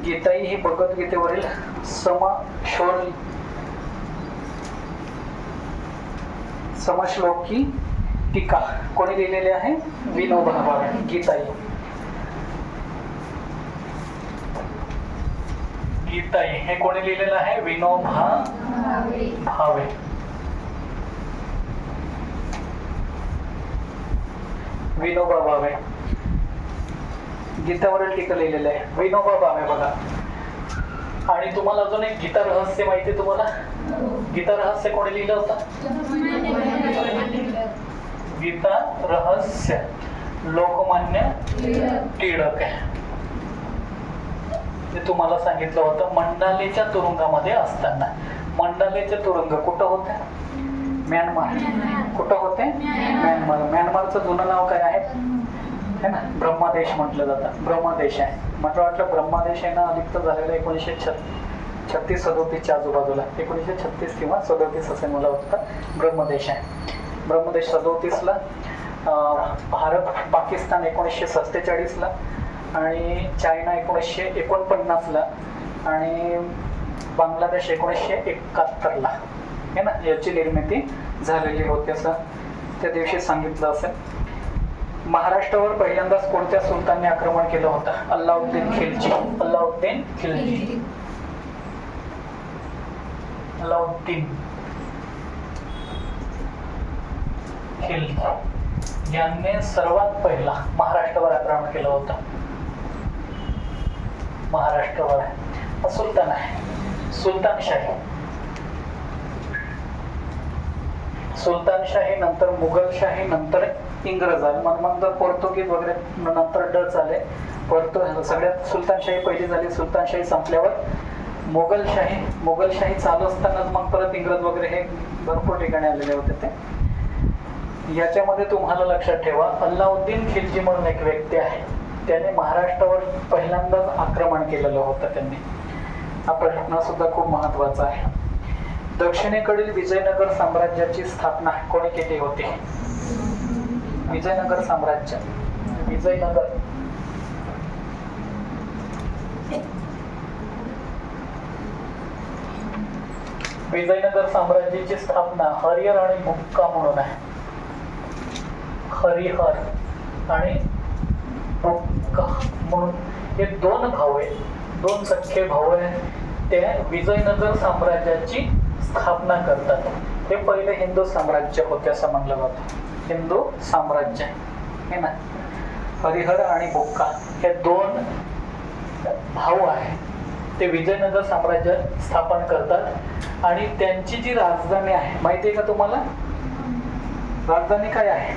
गीताई ही भगवद्गीतेवरील समश्लोकी टीका कोणी लिहिलेली आहे? विनोबा भावे. गीताई हे कोणी लिहिलेलं आहे? विनोबा भावे. विनोबा भावे गीतावरील टीका लिहिलेलं आहे विनोबा भावे बघा. आणि तुम्हाला अजून एक गीता रहस्य माहिती आहे तुम्हाला? गीता रहस्य कोणी लिहिलं होतं? गीता रहस्य लोकमान्य टिळक आहे. ते तुम्हाला सांगितलं होतं मंडालेच्या तुरुंगामध्ये असताना. मंडालेचे तुरुंग कुठं होते? म्यानमार. कुठं होते? म्यानमार. म्यानमारचं जुनं नाव काय आहे? है ना, ब्रह्मदेश म्हटलं जातं. ब्रह्मदेश आहे. मला वाटलं ब्रह्मदेश आहे ना अधिकतर झालेलं 1936-37च्या आजूबाजूला. 1936 किंवा 37 असे मला वाटतं ब्रह्मदेश आहे. ब्रह्मदेश 37ला, भारत पाकिस्तान 1947ला आणि चायना 1949ला आणि बांगलादेश 1971ला है ना याची निर्मिती झालेली होती असं त्या दिवशी सांगितलं असेल. महाराष्ट्रावर पहिल्यांदाच कोणत्या सुलतानने आक्रमण केलं होतं? अल्लाउद्दीन खिलजी. अल्लाउद्दीन खिलजी. अल्लाउद्दीन खिलजी यांनी सर्वात पहिला महाराष्ट्रावर आक्रमण केलं होतं. महाराष्ट्रावर आहे सुलतान आहे. सुलतानशाही नंतर मुघलशाही नंतर इंग्रज आले. नंतर पोर्तुगीज वगैरे नंतर डच आले. सगळ्यात सुलतानशाही पहिली झाली. सुलतानशाही संपल्यावर मुघलशाही चालू असतानाच मग परत इंग्रज वगैरे हे भरपूर ठिकाणी आलेले होते. ते याच्यामध्ये तुम्हाला लक्षात ठेवा अल्लाउद्दीन खिलजी म्हणून एक व्यक्ती आहे. त्याने महाराष्ट्रावर पहिल्यांदाच आक्रमण केलेलं होतं त्यांनी. हा प्रश्न सुद्धा खूप महत्वाचा आहे. दक्षिणेकडील विजयनगर साम्राज्याची स्थापना कोणी केली होती? विजयनगर साम्राज्य. विजयनगर साम्राज्याची स्थापना हरिहर आणि बुक्का म्हणून आहे. हरिहर आणि बुक्का म्हणून हे दोन भाऊ आहेत. दोन सख्खे भाऊ आहेत. ते विजयनगर साम्राज्याची स्थापना करतात. हे पहिले हिंदू साम्राज्य होते असं म्हणलं जातं. हिंदू साम्राज्य है ना. हरिहर आणि बुक्का हे दोन भाऊ आहेत. ते विजयनगर साम्राज्य स्थापन करतात आणि त्यांची जी राजधानी आहे माहिती आहे का तुम्हाला? राजधानी काय आहे?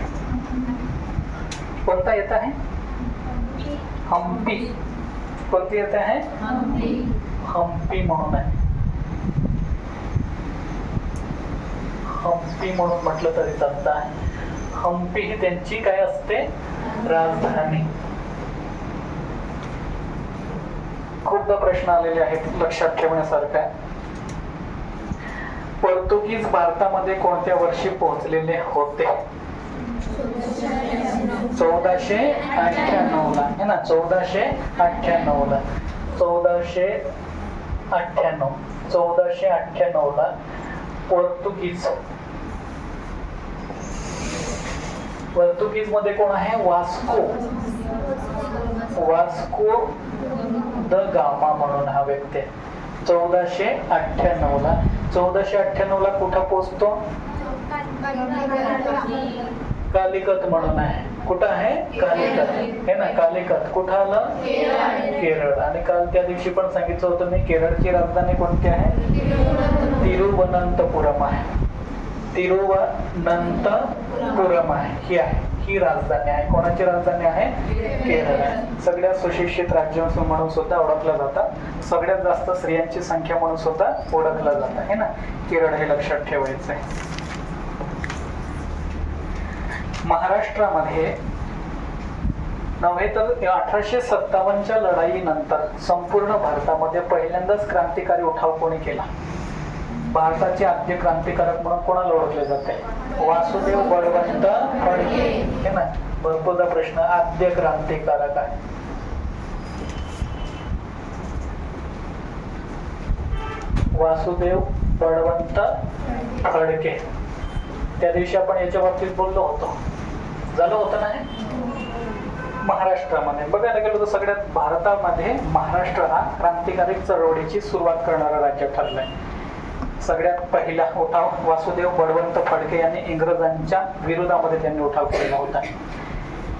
कोणता येत आहे? हम्पी. कोणती येत आहे? हम्पी म्हणून आहे. हम्पी म्हणून म्हटलं तरी चालतं आहे. हम्पी ही त्यांची काय असते? राजधानी. खूपदा प्रश्न आलेले आहेत लक्षात ठेवण्यासारखा. पोर्तुगीज भारतामध्ये कोणत्या वर्षी पोहोचलेले होते? 1498 ला है ना. 1498 ला पोर्तुगीज मध्ये कोण आहे? वास्को द गामा म्हणून हा व्यक्ती. 1498 ला कुठं पोहोचतो? कालिकत म्हणून आहे. कुठं आहे? कालिकत हे ना. कालिकत कुठं आलं? केरळ. आणि काल त्या दिवशी पण सांगितलं होतं मी केरळची राजधानी कोणती आहे? तिरुवनंतपुरम आहे. तिरुवनंतपुरम आहे ही राजधानी आहे. कोणाची राजधानी आहे? केरळ आहे. सगळ्यात सुशिक्षित राज्य म्हणून सुद्धा ओळखलं जातं. सगळ्यात जास्त स्त्रियांची संख्या म्हणून सुद्धा ओळखलं जातं है ना. केरळ हे लक्षात ठेवायचं आहे. महाराष्ट्रामध्ये नव्हे तर 1857च्या लढाईनंतर संपूर्ण भारतामध्ये पहिल्यांदाच क्रांतिकारी उठाव कोणी केला? भारताचे आद्य क्रांतिकारक म्हणून कोणाला ओळखले जाते? वासुदेव बळवंत फडके हे ना. भरपूरदा प्रश्न आद्य क्रांतिकारक आहे. वासुदेव बळवंत फडके. त्या दिवशी आपण याच्या बाबतीत बोललो होतो, झालं होतं ना हे. महाराष्ट्रामध्ये बघायला गेलो तर सगळ्यात भारतामध्ये महाराष्ट्र हा क्रांतिकारी चळवळीची सुरुवात करणारा राज्य ठरलंय. सगळ्यात पहिला उठाव वासुदेव बळवंत फडके यांनी इंग्रजांच्या विरोधामध्ये त्यांनी उठाव केला होता.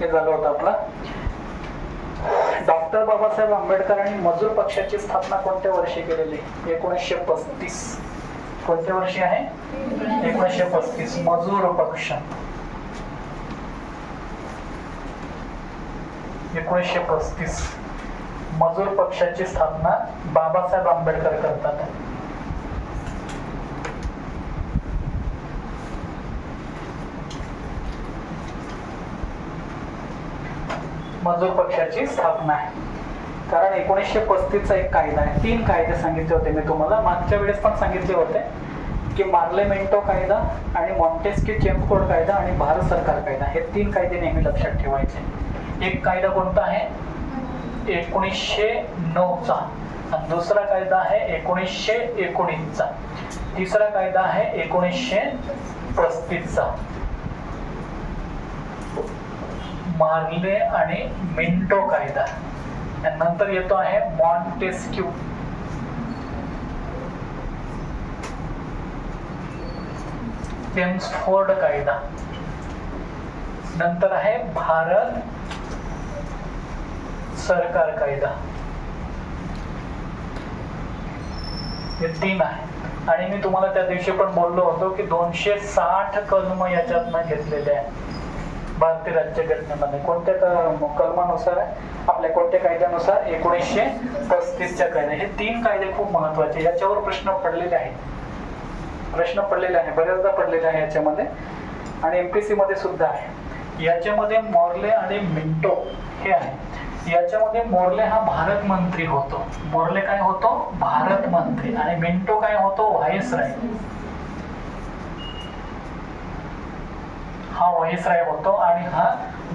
हे झालं होतं आपलं. डॉक्टर बाबासाहेब आंबेडकरांनी मजूर पक्षाची स्थापना कोणत्या वर्षी केलेली? 1935. कोणत्या वर्षी आहे? 1935. मजूर पक्ष 1935. मजूर पक्षाची स्थापना बाबासाहेब आंबेडकर करतात. मजूर पक्षाची स्थापना आहे. कारण 1935चा एक कायदा आहे. 3 कायदे सांगितले होते मी तुम्हाला, मागच्या वेळेस पण सांगितले होते की मार्लेमेंटो कायदा आणि मॉन्टेस्क्यू चेम्सफोर्ड कायदा आणि भारत सरकार कायदा, हे 3 कायदे नेहमी लक्षात ठेवायचे. एक कायदा कोणता आहे? 1909चा. आणि दुसरा कायदा आहे 1919चा. तिसरा कायदा आहे 1935चा, मार्ले आणि मिंटो कायदा. नंतर येतो आहे मॉन्टेस्क्यू. चेम्सफोर्ड कायदा. नंतर आहे भारत सरकार कायदा. हे 3 आहे. आणि मी तुम्हाला त्या दिवशी पण बोललो होतो की 260 कलम याच्यातनं घेतलेले आहे भारतीय राज्यघटनेमध्ये. कोणत्या कलमानुसार आहे? आपल्या कोणत्या कायद्यानुसार? 1935च्या कायद्या. हे 3 कायदे खूप महत्वाचे. याच्यावर प्रश्न पडलेले आहेत, बऱ्याचदा पडलेले आहे याच्यामध्ये. आणि एमपीसी मध्ये सुद्धा आहे. याच्यामध्ये मोर्ले आणि मिंटो हे आहे. याच्यामध्ये मोर्ले हा भारत मंत्री होतो. मोर्ले काय होतो? भारत मंत्री. आणि मिंटो काय होतो? व्हाईसराय. हा व्हाईसराय होतो आणि हा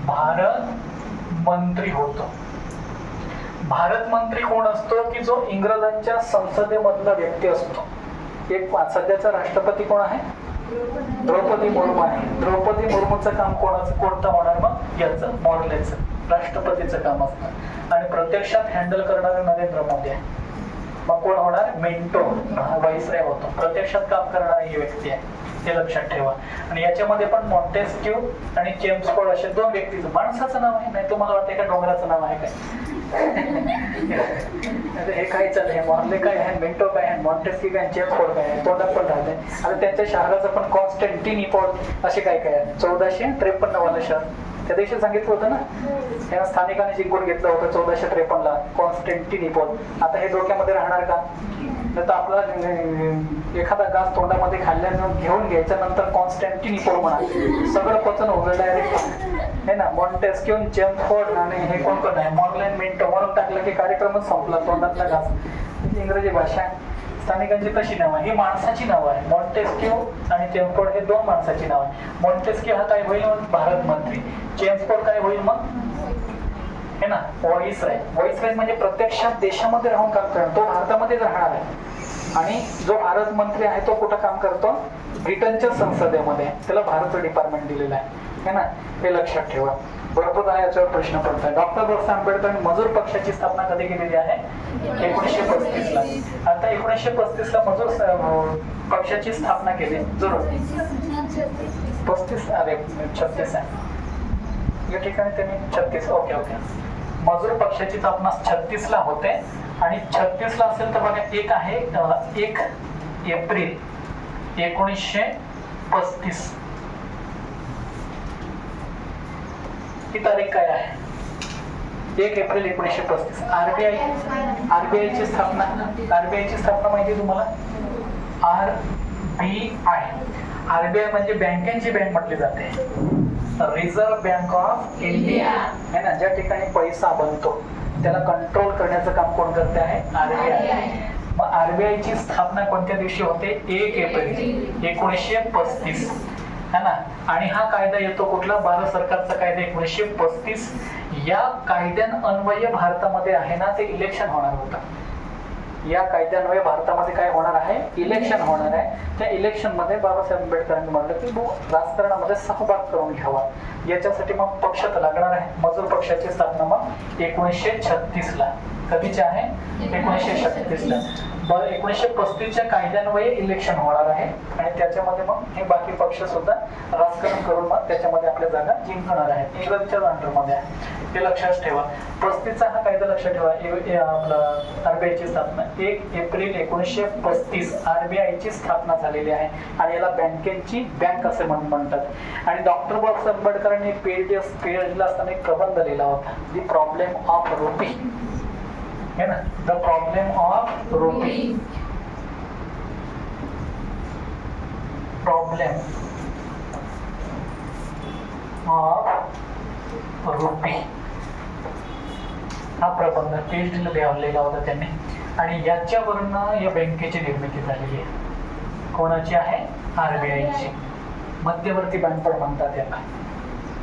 भारत मंत्री होतो. भारत मंत्री कोण असतो? की जो इंग्रजांच्या संसदेमधला व्यक्ती असतो. एक सध्याचा राष्ट्रपती कोण आहे? द्रौपदी मुर्मू आहे. द्रौपदी मुर्मूचं काम कोणतं होणार? मग याचं, मोर्लेचं, राष्ट्रपतीचं काम असतं. आणि प्रत्यक्षात हँडल करणारे नरेंद्र मोदी आहे. मग कोण होणार? मिंटो व्हाईसराय होतो. प्रत्यक्षात काम करणारी ही व्यक्ती आहे, हे लक्षात ठेवा. आणि याच्यामध्ये पण मॉन्टेस्क्यू आणि चेम्सफोर्ड असे 2 व्यक्तीचं, माणसाचं नाव आहे. नाही तुम्हाला वाटतं का डोंगराचं नाव आहे काय? हे काय चाललंय? मोर्ले काय आहे, मिंटो काय आहे, मॉन्टेस्क्यू काय, चेम्सफोर्ड काय आहे, तोंडात पण राहते. आता त्यांच्या शहराचं पण कॉन्स्टँटिनोपल असे काय काय आहे. 1453 वाला शहर त्या दिवशी सांगितलं होतं ना, त्यांना स्थानिकांनी जिंकून घेतलं होतं 1453 कॉन्स्टँटिनोपल. आता हे डोक्यामध्ये राहणार का? तर आपला एखादा घास तोंडामध्ये खाल्ल्यानं घेऊन घ्यायचा, नंतर कॉन्स्टँटिनोपल म्हणा, सगळं पचन होतं डायरेक्ट, है ना. मॉन्टेस्क्यू, चेम्सफोर्ड आणि हे कोण कोण आहे? मोर्ले, मिंटो म्हणून टाकलं की कार्यक्रमच संपला. तोंडातला घास. इंग्रजी भाषा स्थानिकांची तशी नाव आहे. ही माणसाची नाव आहे. मॉन्टेस्क्यू आणि चेम्सफोर्ड हे 2 माणसाची नाव आहे. मॉन्टेस्क्यू हा काय होईल? भारत मंत्री. चेम्सफोर्ड काय होईल मग? है ना, व्हाईसराय. व्हाईसराय म्हणजे प्रत्यक्षात देशामध्ये राहून काम करणार. तो भारतामध्येच राहणार आहे. आणि जो भारत मंत्री आहे तो कुठं काम करतो? ब्रिटनच्या संसदेमध्ये. त्याला भारतचं डिपार्टमेंट दिलेलं आहे, है ना. हे लक्षात ठेवा. भरपूर याच्यावर प्रश्न पडतात. डॉक्टर बाबासाहेब आंबेडकरांनी मजूर पक्षाची स्थापना कधी केलेली आहे? 1935 ला. आता 1935 ला मजूर पक्षाची स्थापना केली. जरूर 35, अरे 36 आहे या ठिकाणी त्यांनी 36. ओके. मजूर पक्षाची स्थापना 36 ला होते. आणि 36 ला असेल तर बघा, एक आहे 1 एप्रिल 1935. ही तारीख काय आहे? 1 एप्रिल 1935. आरबीआयची स्थापना. आरबीआयची स्थापना माहिती आहे तुम्हाला? आरबीआय म्हणजे बँकेची बँक म्हटली जाते. रिझर्व्ह बँक ऑफ इंडिया, है ना. ज्या ठिकाणी पैसा बनतो त्याला कंट्रोल करण्याचं काम कोण करते आहे? आरबीआय. मग आरबीआयची स्थापना कोणत्या दिवशी होते? 1 एप्रिल 1935, है ना. आणि हा कायदा येतो कुठला? भारत सरकारचा कायदा 1935. या कायद्यान्वये भारतामध्ये आहे ना ते इलेक्शन होणार होतं. या कायद्यान्वये भारतामध्ये काय होणार आहे, इलेक्शन होणार आहे. त्या इलेक्शनमध्ये बाबासाहेब आंबेडकरांनी म्हटलं की राजकारणामध्ये सहभाग करून घ्यावा. याच्यासाठी मग पक्ष लागणार आहे. मजूर पक्षाची स्थापना मग 1936 ला. कधीची आहे, 1936 ला. 1935च्या कायद्यान्वये इलेक्शन होणार आहे आणि त्याच्यामध्ये मग हे बाकी पक्ष सुद्धा राजकारण करून मग त्याच्यामध्ये आपल्या जागा जिंकणार आहेत. इंग्रजच्या अंडरमध्ये आहे, हे लक्षात ठेवा. 35चा हा कायदा लक्षात ठेवा. आपला आरबीआयची स्थापना 1 एप्रिल 1935 आरबीआयची स्थापना झालेली आहे आणि याला बँकेची बँक असे म्हणतात. आणि डॉक्टर बाबासाहेब आंबेडकरांनी पीएचडीला असताना एक प्रबंध लिहिला होता, दी प्रॉब्लेम ऑफ रुपी, है ना, the problem of rupee, problem of rupee हा प्रबंध पीएचडीला लिहिलेला होता त्यांनी. आणि याच्यावरनं या बँकेची निर्मिती झालेली आहे. कोणाची आहे, आरबीआयची. मध्यवर्ती बँक पण म्हणतात याला,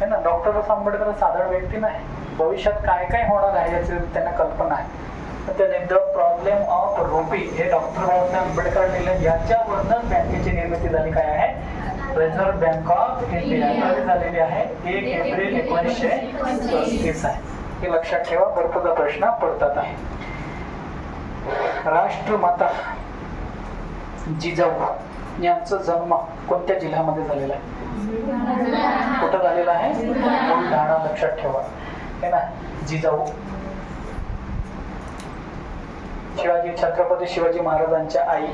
है ना. डॉक्टर बाबासाहेब आंबेडकर साधारण व्यक्ती नाही, भविष्यात काय काय होणार आहे याची त्यांना कल्पना आहे. त्याने द प्रॉब्लेम ऑफ रुपी हे डॉक्टर बाबासाहेब आंबेडकर लिहिलं. याच्यावरनं बँकेची निर्मिती झाली. काय आहे, रिझर्व्ह बँक ऑफ इंडिया झालेली आहे. 1 एप्रिल 1935 आहे. हे लक्षात ठेवा, भरपूर प्रश्न पडतात आहे. राष्ट्रमाता जिजाऊ यांचा जन्म कोणत्या जिल्ह्यामध्ये झालेला आहे, कुठं झालेला आहे, बुलढाणा. लक्षात ठेवा, है ना. जिजाऊ छत्रपती शिवाजी महाराजांच्या आई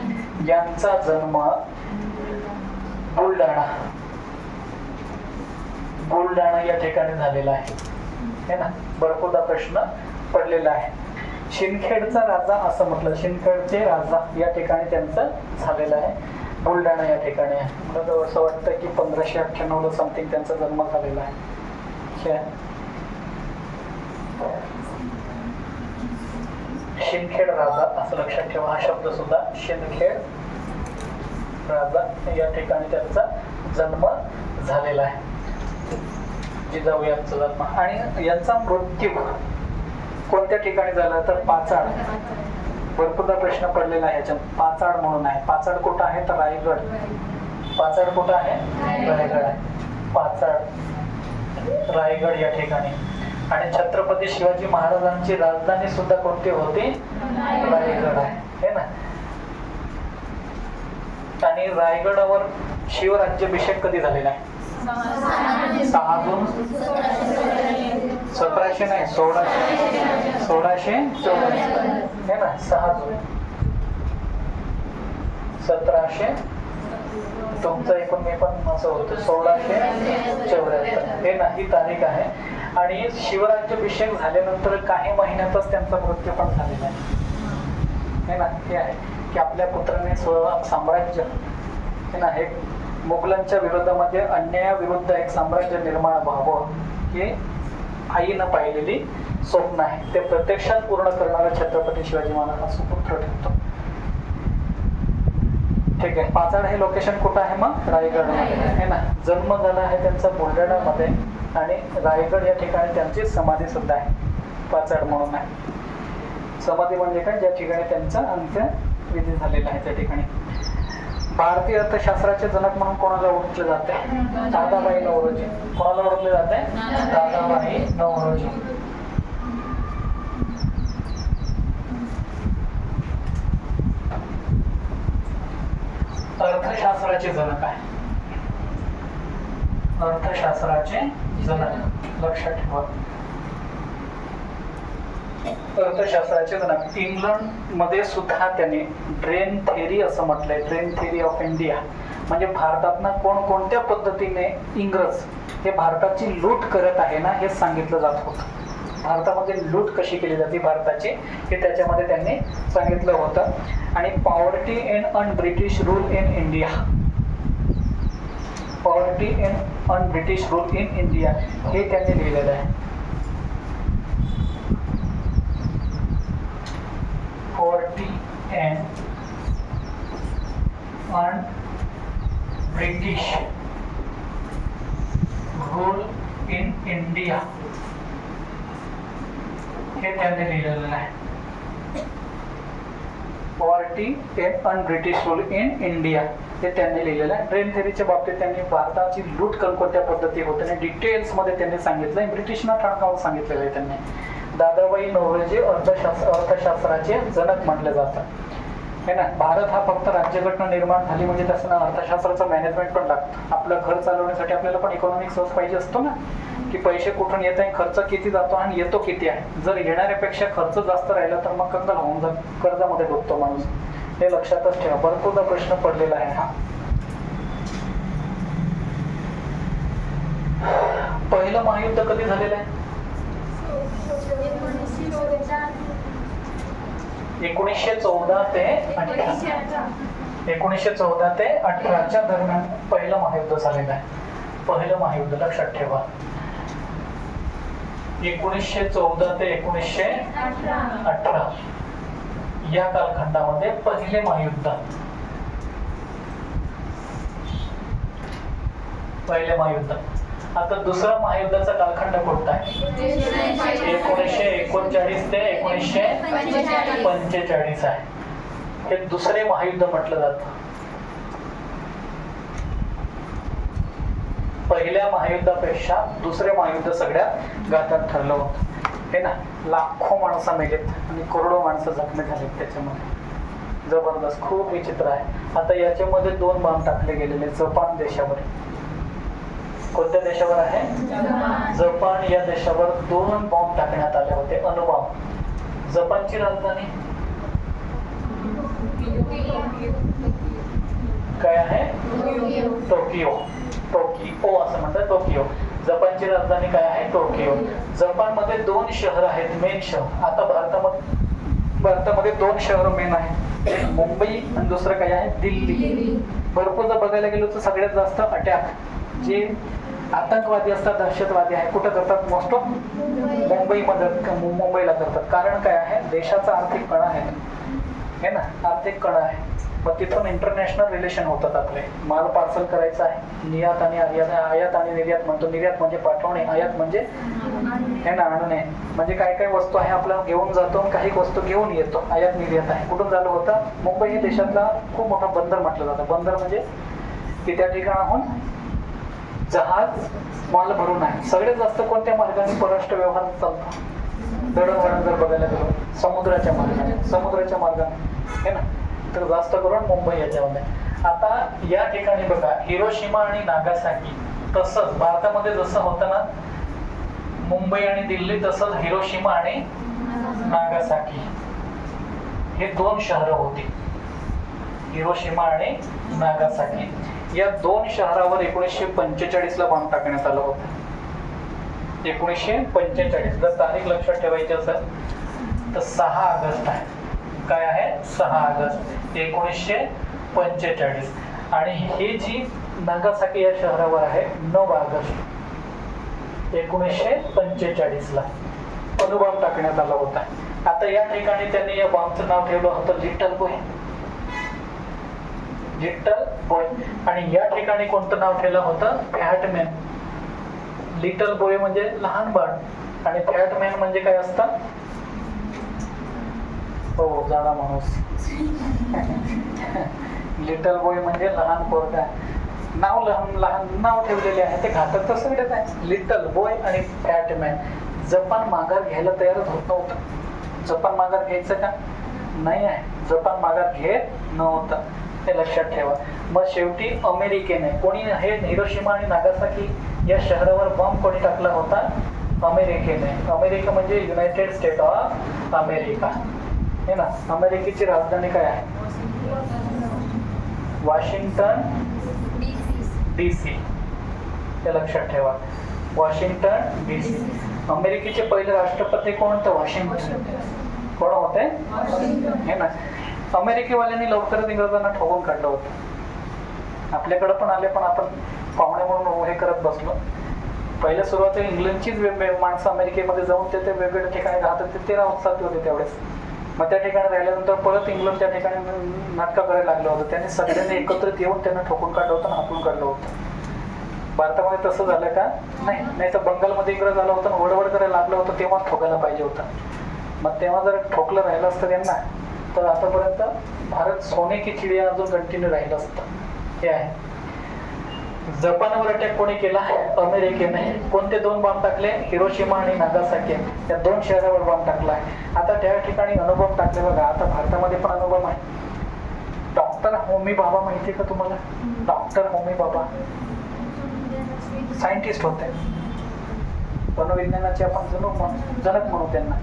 यांचा जन्म बुलढाणा या ठिकाणी झालेला आहे, है ना. भरपूरदा प्रश्न पडलेला आहे. शिंदखेडचा राजा असं म्हटलं, शिंदखेडचे राजा या ठिकाणी त्यांचं झालेलं आहे, बुलढाणा या ठिकाणी आहे. मला असं वाटतं की 1598 ला समथिंग त्यांचा जन्म झालेला आहे. शिंदखेड राजा असं लक्षात ठेवा. हा शब्द सुद्धा शिंदखेड राजा या ठिकाणी त्यांचा जन्म झालेला आहे, जिजाऊ यांचा जन्म. आणि यांचा मृत्यू कोणत्या ठिकाणी झाला तर पाचाड. भरपूरदा प्रश्न पडलेला आहे याच्यात. पाचाड म्हणून आहे. पाचाड कुठं आहे तर रायगड. पाचाड कुठं आहे, रायगड आहे. पाचाड रायगड या ठिकाणी. आणि छत्रपती शिवाजी महाराजांची राजधानी सुद्धा कोणती होती, रायगड आहे, है ना. आणि रायगडावर शिवराज्याभिषेक कधी झालेला आहे, 6 जून 1700 नाही 1684 है ना. 6 जून 1700 तुमचं एकूण मी पण असं होतं 1674 हे ना, ही तारीख आहे. आणि शिवराज्याभिषेक झाल्यानंतर काही महिन्यातच त्यांचा मृत्यू पण झालेला आहे, ना. हे आहे की आपल्या पुत्राने साम्राज्य, हे ना, हे मुघलांच्या विरोधामध्ये अन्यायाविरुद्ध एक साम्राज्य निर्माण व्हावं हे आईनं पाहिलेली स्वप्न आहे. ते प्रत्यक्षात पूर्ण करणारा छत्रपती शिवाजी महाराज हा सुपुत्र ठरतो. ठीक आहे. पाचाड हे लोकेशन कुठं आहे मग, रायगडमध्ये, है ना. जन्म झाला आहे त्यांचा बुलढाणामध्ये आणि रायगड या ठिकाणी त्यांची समाधी सुद्धा आहे. पाचाड म्हणून आहे. समाधी म्हणजे काय, ज्या ठिकाणी त्यांचा अंत्यविधी झालेला आहे त्या ठिकाणी. भारतीय अर्थशास्त्राचे जनक म्हणून कोणाला ओळखले जाते, दादाभाई नौरोजी. कोणाला ओळखले जाते, दादाभाई नौरोजी. अर्थशास्त्राचे जनक आहे, अर्थशास्त्राचे जनक लक्षात ठेवा. अर्थशास्त्राचे जनक. इंग्लंड मध्ये सुद्धा त्याने ड्रेन थेरी असं म्हटलंय, ड्रेन थेरी ऑफ इंडिया. म्हणजे भारतातना कोणकोणत्या पद्धतीने इंग्रज हे भारताची लूट करत आहे ना, हे सांगितलं जात होतं. भारतामध्ये लूट कशी केली जाते भारताची हे त्याच्यामध्ये त्यांनी सांगितलं होतं. आणि poverty and British rule in India, poverty and British rule in India हे त्यांनी लिहिलेलं आहे. Poverty and British rule in India हे त्यांनी लिहिलेलं आहे. Poverty and British rule in India हे त्यांनी लिहिलेलं आहे. ड्रेन थेअरीच्या बाबतीत त्यांनी भारताची लूट कोणत्या पद्धती होते आणि डिटेल्समध्ये त्यांनी सांगितलं आहे. ब्रिटिशांना ठणकावून सांगितलेलं आहे त्यांनी. दादाबाई नौरोजी अर्थशास्त्राचे जनक म्हटले जातात है ना. भारत हा फक्त राज्यघटना निर्माण झाली म्हणजे तसं ना, अर्थशास्त्राचं मॅनेजमेंट पण लागतं. आपलं घर चालवण्यासाठी आपल्याला पण इकॉनॉमिक सोर्स पाहिजे असतो ना, की पैसे कुठून येत आहे, खर्च किती जातो आणि येतो किती आहे. जर येणाऱ्यापेक्षा खर्च जास्त राहिला तर मग कंगाल होऊन जात, कर्जामध्ये डुबतो माणूस. हे लक्षातच ठेवा. भरपूरदा प्रश्न पडलेला आहे हा. पहिलं महायुद्ध कधी झालेलं आहे? 1914 ते 18 दरम्यान पहिलं महायुद्ध झालेलं आहे. पहिलं महायुद्ध लक्षात ठेवा. 1914 ते 1918 या कालखंडामध्ये पहिले महायुद्ध. आता दुसरा महायुद्धाचा कालखंड कोणता आहे? 1939 ते 1945 आहे. हे दुसरे महायुद्ध म्हटलं जातं. पहिल्या महायुद्धापेक्षा दुसरे महायुद्ध सगळ्यात घातक ठरलं होतं हे ना. लाखो माणसं मेलेत आणि करोडो माणसं जखमी झालेत त्याच्यामध्ये. जबरदस्त, खूप विचित्र आहे. आता याच्यामध्ये 2 बॉम्ब टाकले गेलेले जपान देशावर. कोणत्या देशावर आहे? जपान या देशावर 2 बॉम्ब टाकण्यात आले होते, अणुबॉम्ब. जपानची राजधानी काय आहे? टोकियो असं म्हणतात. टोकियो. जपानची राजधानी काय आहे? टोकियो. जपानमध्ये 2 शहर आहेत, मेन शहर. आता भारतामध्ये 2 शहर मेन आहेत, मुंबई आणि दुसरं काय आहे? दिल्ली. भरपूरदा बघायला गेलो तर सगळ्यात जास्त अटॅक जे आतंकवादी असतात, दहशतवादी आहे, कुठं करतात? मोस्ट ऑफ मुंबईला करतात. कारण काय आहे? देशाचा आर्थिक कणा आहे हे ना, आर्थिक कणा आहे. मग तिथून इंटरनॅशनल रिलेशन होतात आपले. माल पार्सल करायचा आहे, निर्यात आणि आयात आणि निर्यात म्हणतो. निर्यात म्हणजे पाठवणे, आयात म्हणजे हे ना आणणे. म्हणजे काय काय वस्तू आहे आपल्याला घेऊन जातो, काही वस्तू घेऊन येतो. आयात निर्यात आहे. कुठून झालं होतं? मुंबई हे देशातला खूप मोठा बंदर म्हटलं जातं. बंदर म्हणजे की त्या ठिकाणाहून जहाज माल भरून आहे. सगळ्यात जास्त कोणत्या मार्गाने परराष्ट्र व्यवहार चालतो? दळणवळण जर बघायला गेलो समुद्राच्या मार्गाने हे ना, तर जास्त करून मुंबई याच्यामध्ये. आता या ठिकाणी बघा, हिरोशिमा आणि नागासाकी. तसंच भारतामध्ये जसं होतं ना मुंबई आणि दिल्ली, तसंच हिरोशिमा आणि नागासाकी हे 2 शहरं होती. हिरोशिमा आणि नागासाकी या 2 शहरावर 1945 ला बॉम्ब टाकण्यात आलं होतं. 1945. जर तारीख लक्षात ठेवायची असेल तर 6 ऑगस्ट आहे. काय आहे? 6 ऑगस्ट 1945. आणि हे जी नागासाकी या शहरावर आहे 9 ऑगस्ट 1945 ला अणुबॉम्ब टाकण्यात आला होता. आता या ठिकाणी त्यांनी या बॉम्बचं नाव ठेवलं होतं लिटल बॉय. आणि या ठिकाणी कोणतं नाव ठेवलं होतं? फॅटमॅन. लिटल बॉय म्हणजे लहान बाळ आणि फॅटमॅन म्हणजे काय असतं? हो, जाडा माणूस. लिटल बॉय म्हणजे लहान पोरगा. लहान नाव ठेवलेले आहे ते घातक तर सगळेच आहे. लिटल बॉय आणि फॅटमॅन. जपान माघार घ्यायला तयारच होत नव्हतं. जपान माघार घ्यायचं का? नाही आहे. जपान माघार घेत नव्हतं, हे लक्षात ठेवा. मग शेवटी अमेरिकेने, कोणी हे हिरोशिमा आणि नागासाकी या शहरावर बॉम्ब कोणी टाकला होता? अमेरिकेने. अमेरिका म्हणजे युनायटेड स्टेट ऑफ अमेरिका हे ना. अमेरिकेची राजधानी काय आहे? Washington DC. हे लक्षात ठेवा, वॉशिंग्टन DC. अमेरिकेचे पहिले राष्ट्रपती कोण होते? वॉशिंग्टन. कोण होते? हे ना. अमेरिकेवाल्यांनी लवकरच इंग्रजांना ठोकून काढलं होतं. आपल्याकडे पण आले, पण आपण पाहुणे म्हणून हे करत बसलो. पहिल्या सुरुवातीला इंग्लंडचीच माणसं अमेरिकेमध्ये जाऊन ते वेगवेगळ्या ठिकाणी राहतात. ते 13 उत्साही होते त्यावेळेस. मग त्या ठिकाणी राहिल्यानंतर परत इंग्लंड त्या ठिकाणी नाटकं करायला लागलं होतं. त्यांनी सगळ्यांनी एकत्रित येऊन त्यांना ठोकून काढलं होतं, हाकून काढलं होतं. भारतामध्ये तसं झालं का? नाही तर बंगालमध्ये इंग्रज आला होता, वडवड करायला लागलं होतं, तेव्हा ठोकायला पाहिजे होतं. मग तेव्हा जर ठोकलं राहिलं असतं त्यांना तर आतापर्यंत भारत सोने की चिडिया अजून कंटिन्यू राहिलं असतं. हे आहे. जपानवर अटॅक कोणी केला? अमेरिकेने. कोणते 2 बॉम्ब टाकले? हिरोशिमा आणि नागासाकी. या 2 शहरावर बॉम्ब टाकला आहे. आता त्या ठिकाणी अणुबॉम्ब टाकले बघा. आता भारतामध्ये पण अणुबॉम्ब आहे. डॉक्टर होमी भाभा माहिती का तुम्हाला? डॉक्टर होमी भाभा सायंटिस्ट होते. अणुविज्ञानाचे आपण जनक म्हणू त्यांना,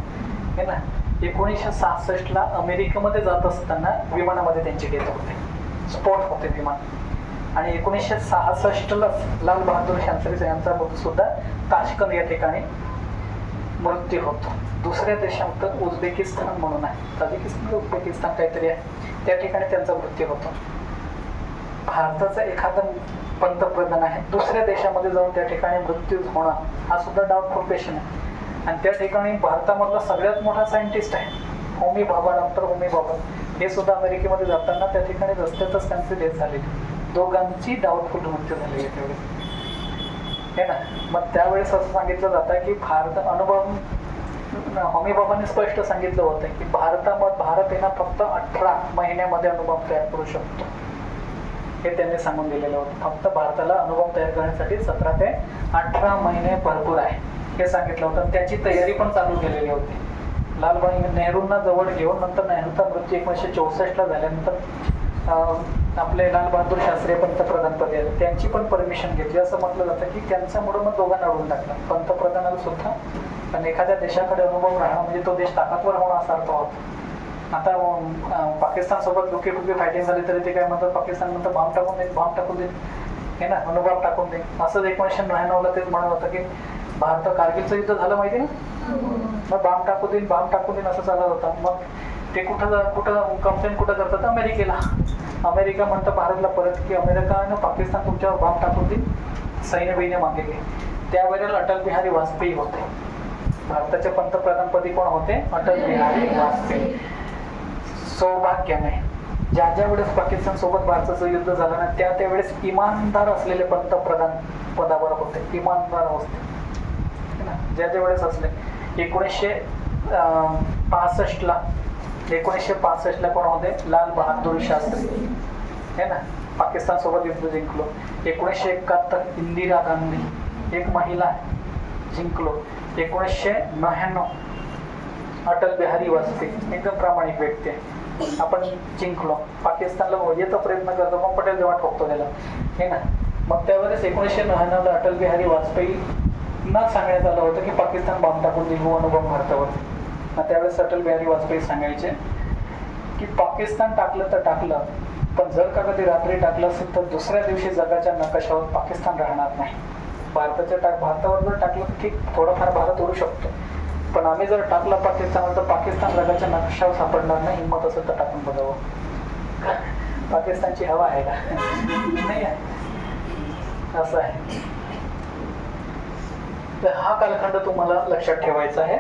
हे ना. 1966 ला अमेरिकेमध्ये जात असताना विमानामध्ये त्यांची डेथ होते. स्फोट होते विमान. आणि 1966 लाच लाल बहादूर शास्त्री यांचा सुद्धा ताशकंद या ठिकाणी मृत्यू होतो. दुसऱ्या देशात उझबेकिस्तान म्हणून आहे, ताजिकिस्तान उझबेकिस्तान काहीतरी आहे, त्या ठिकाणी त्यांचा मृत्यू होतो. भारताचा एखादा पंतप्रधान आहे दुसऱ्या देशामध्ये जाऊन त्या ठिकाणी मृत्यू होणं हा सुद्धा डाऊटफुल क्वेश्चन आहे. आणि त्या ठिकाणी भारतामधला सगळ्यात मोठा सायंटिस्ट आहे होमी भाभा, डॉक्टर होमी भाभा. हे सुद्धा अमेरिकेमध्ये जाताना त्या ठिकाणी रस्त्यातच त्यांची डेथ झालेली. दोघांची डाऊटफुल मृत्यू झालेली आहे त्यावेळेस, हे ना. मग त्यावेळेस असं सांगितलं जातं की भारत होमी बाबांनी स्पष्ट सांगितलं होतं की भारत आहे ना फक्त 18 महिन्यामध्ये अणुबॉम्ब तयार करू शकतो, हे त्यांनी सांगून दिलेलं होतं. फक्त भारताला अणुबॉम्ब तयार करण्यासाठी 17 ते 18 महिने भरपूर आहे हे सांगितलं होतं. त्याची तयारी पण चालू केलेली होती. लालभाई नेहरूंना जवळ घेऊन नंतर नेहरूचा मृत्यू 1964 ला झाल्यानंतर आपले लाल बहादूर शास्त्री पंतप्रधानपदी आले. त्यांची पण परमिशन घेतली. असं म्हटलं जातं की त्यांच्यामुळे मग दोघांना अडवून टाकलं. पंतप्रधानाला सुद्धा. पण एखाद्या देशाकडे अनुभव राहणं म्हणजे तो देश ताकदवर होणं असा अर्थ होता. आता पाकिस्तान सोबत लुकी फायटिंग झाली तरी ते काय म्हणतात, पाकिस्तान म्हणतं बॉम्ब टाकून दे, हे ना, अणुबॉम्ब टाकून दे. असंच 1999 ला तेच म्हणत होतं की भारत कारगिलचं युद्ध झालं माहिती ना, मग बॉम्ब टाकू देईन असं चालत होता. मग ते कुठं कंप्लेंट कुठं करतात? अमेरिकेला. अमेरिका म्हणतं भारतला परत की अमेरिका पाकिस्तान तुमच्यावर बॉम्ब टाकून देईल, सैन्य मागे घे. त्यावेळेला अटल बिहारी वाजपेयी होते. भारताच्या पंतप्रधानपदी कोण होते? अटल बिहारी वाजपेयी. सौभाग्याने ज्या वेळेस पाकिस्तान सोबत भारताचं युद्ध झालं ना त्यावेळेस इमानदार असलेले पंतप्रधान पदावर होते. इमानदार होते ज्या वेळेस असले. 1965 ला कोण होते? लाल बहादूर शास्त्री, हे ना. पाकिस्तान सोबत युद्ध जिंकलो. 1971 इंदिरा गांधी, एक महिला, जिंकलो. 1999 अटल बिहारी वाजपेयी, एकदम प्रामाणिक व्यक्ती आहे, आपण जिंकलो. पाकिस्तानला येतो प्रयत्न करतो मग पटेल जेव्हा ठोकतो त्याला, हे ना. मग त्यावेळेस 1999 ला अटल बिहारी वाजपेयींना सांगण्यात आलं होतं की पाकिस्तान बॉम्ब टाकून देईल अणुबॉम्ब भारतावर. त्यावेळेस अटल बिहारी वाजपेयी सांगायचे की पाकिस्तान टाकलं तर टाकलं, पण जर का कधी रात्री टाकलं असेल तर दुसऱ्या दिवशी जगाच्या नकाशावर पाकिस्तान राहणार नाही. भारतावर जर टाकलं तर ठीक, थोडाफार भारत उडू शकतो, पण आम्ही जर टाकला पाकिस्तानवर तर पाकिस्तान जगाच्या नकाशावर सापडणार नाही. हिंमत असेल तर टाकून बघावं. पाकिस्तानची हवा आहे का? नाही आहे, असं आहे. तर हा कालखंड तुम्हाला लक्षात ठेवायचा आहे.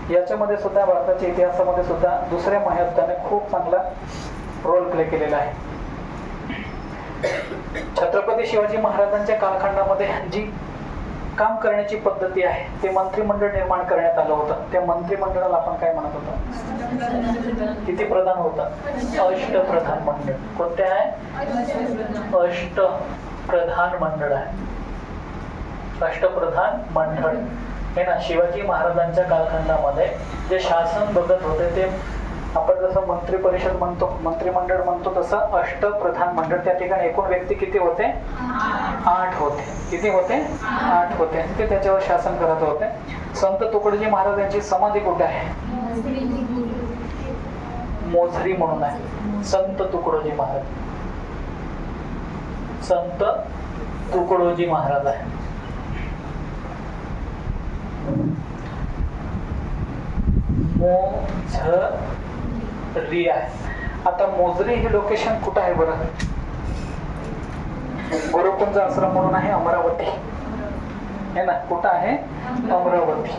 याच्यामध्ये सुद्धा भारताच्या इतिहासामध्ये सुद्धा दुसऱ्या महायुद्धाने खूप चांगला रोल प्ले केलेला आहे. छत्रपती शिवाजी महाराजांच्या कालखंडामध्ये जी काम करण्याची पद्धती आहे ते मंत्रिमंडळ निर्माण करण्यात आलं होतं. त्या मंत्रिमंडळाला आपण काय म्हणत होतो? किती प्रधान होतं? अष्टप्रधान मंडळ. कोणते आहे? अष्टप्रधान मंडळ आहे. अष्टप्रधान मंडळ, हे ना. शिवाजी महाराजांच्या कालखंडामध्ये जे शासन बघत होते ते आपण जसं मंत्री परिषद म्हणतो, मंत्रिमंडळ म्हणतो, तसं अष्टप्रधान मंडळ. त्या ठिकाणी एकूण व्यक्ती किती होते? 8 होते. किती होते? 8 होते. ते त्याच्यावर शासन करत होते. संत तुकडोजी महाराजांची समाधी कुठे आहे? मोझरी म्हणून आहे. संत तुकडोजी महाराज, संत तुकडोजी महाराज आहे. मोझरी आहे. आता मोझरी हे लोकेशन कुठं आहे बरं? गुरुकुंज आश्रम म्हणून आहे, अमरावती, हे ना. कुठं आहे? अमरावती.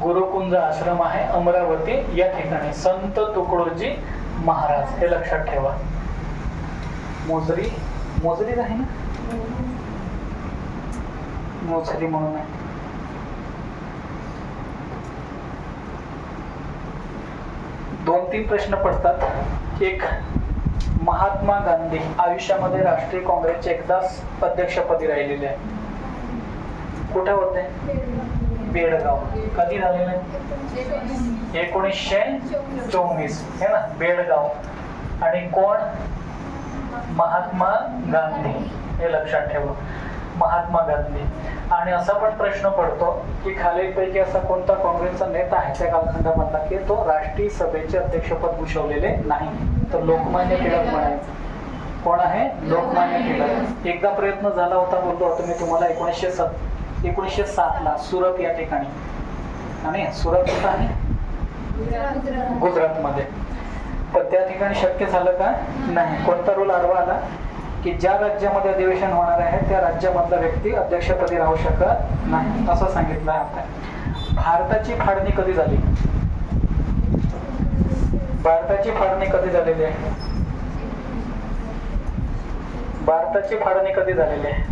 गुरुकुंज आश्रम आहे अमरावती या ठिकाणी. संत तुकडोजी महाराज, हे लक्षात ठेवा. मोजरी, मोजरीच आहे ना, मोजरी म्हणून आहे. दोन तीन प्रश्न पडतात. एक, महात्मा गांधी आयुष्यामध्ये राष्ट्रीय काँग्रेसचे एकदाच अध्यक्षपदी राहिलेले आहे. कुठे होते? बेळगाव. कधी झालेले? 1924 है ना, बेळगाव. आणि कोण? महात्मा गांधी. हे लक्षात ठेवा, महात्मा गांधी. आणि असा पण प्रश्न पडतो की खालीलपैकी असा कोणता काँग्रेसचा नेता आहे त्या कालखंडामधला की तो राष्ट्रीय सभेचे अध्यक्षपद भूषवलेले नाही? तर लोकमान्य टिळक म्हणायचं. कोण आहे? लोकमान्य टिळक. एकदा प्रयत्न झाला होता, बोललो होतो मी तुम्हाला, 1907 ला सुरत या ठिकाणी. आणि सुरत कुठं आहे? गुजरातमध्ये. तर त्या ठिकाणी शक्य झालं का? नाही. कोणता रूल आडवा आला की ज्या राज्यामध्ये अधिवेशन होणार आहे त्या राज्यामधला व्यक्ती अध्यक्षपदी राहू शकत नाही, असं सांगितलं आहे आता. भारताची फाळणी कधी झाली? भारताची फाळणी कधी झालेली आहे? भारताची फाळणी कधी झालेली आहे?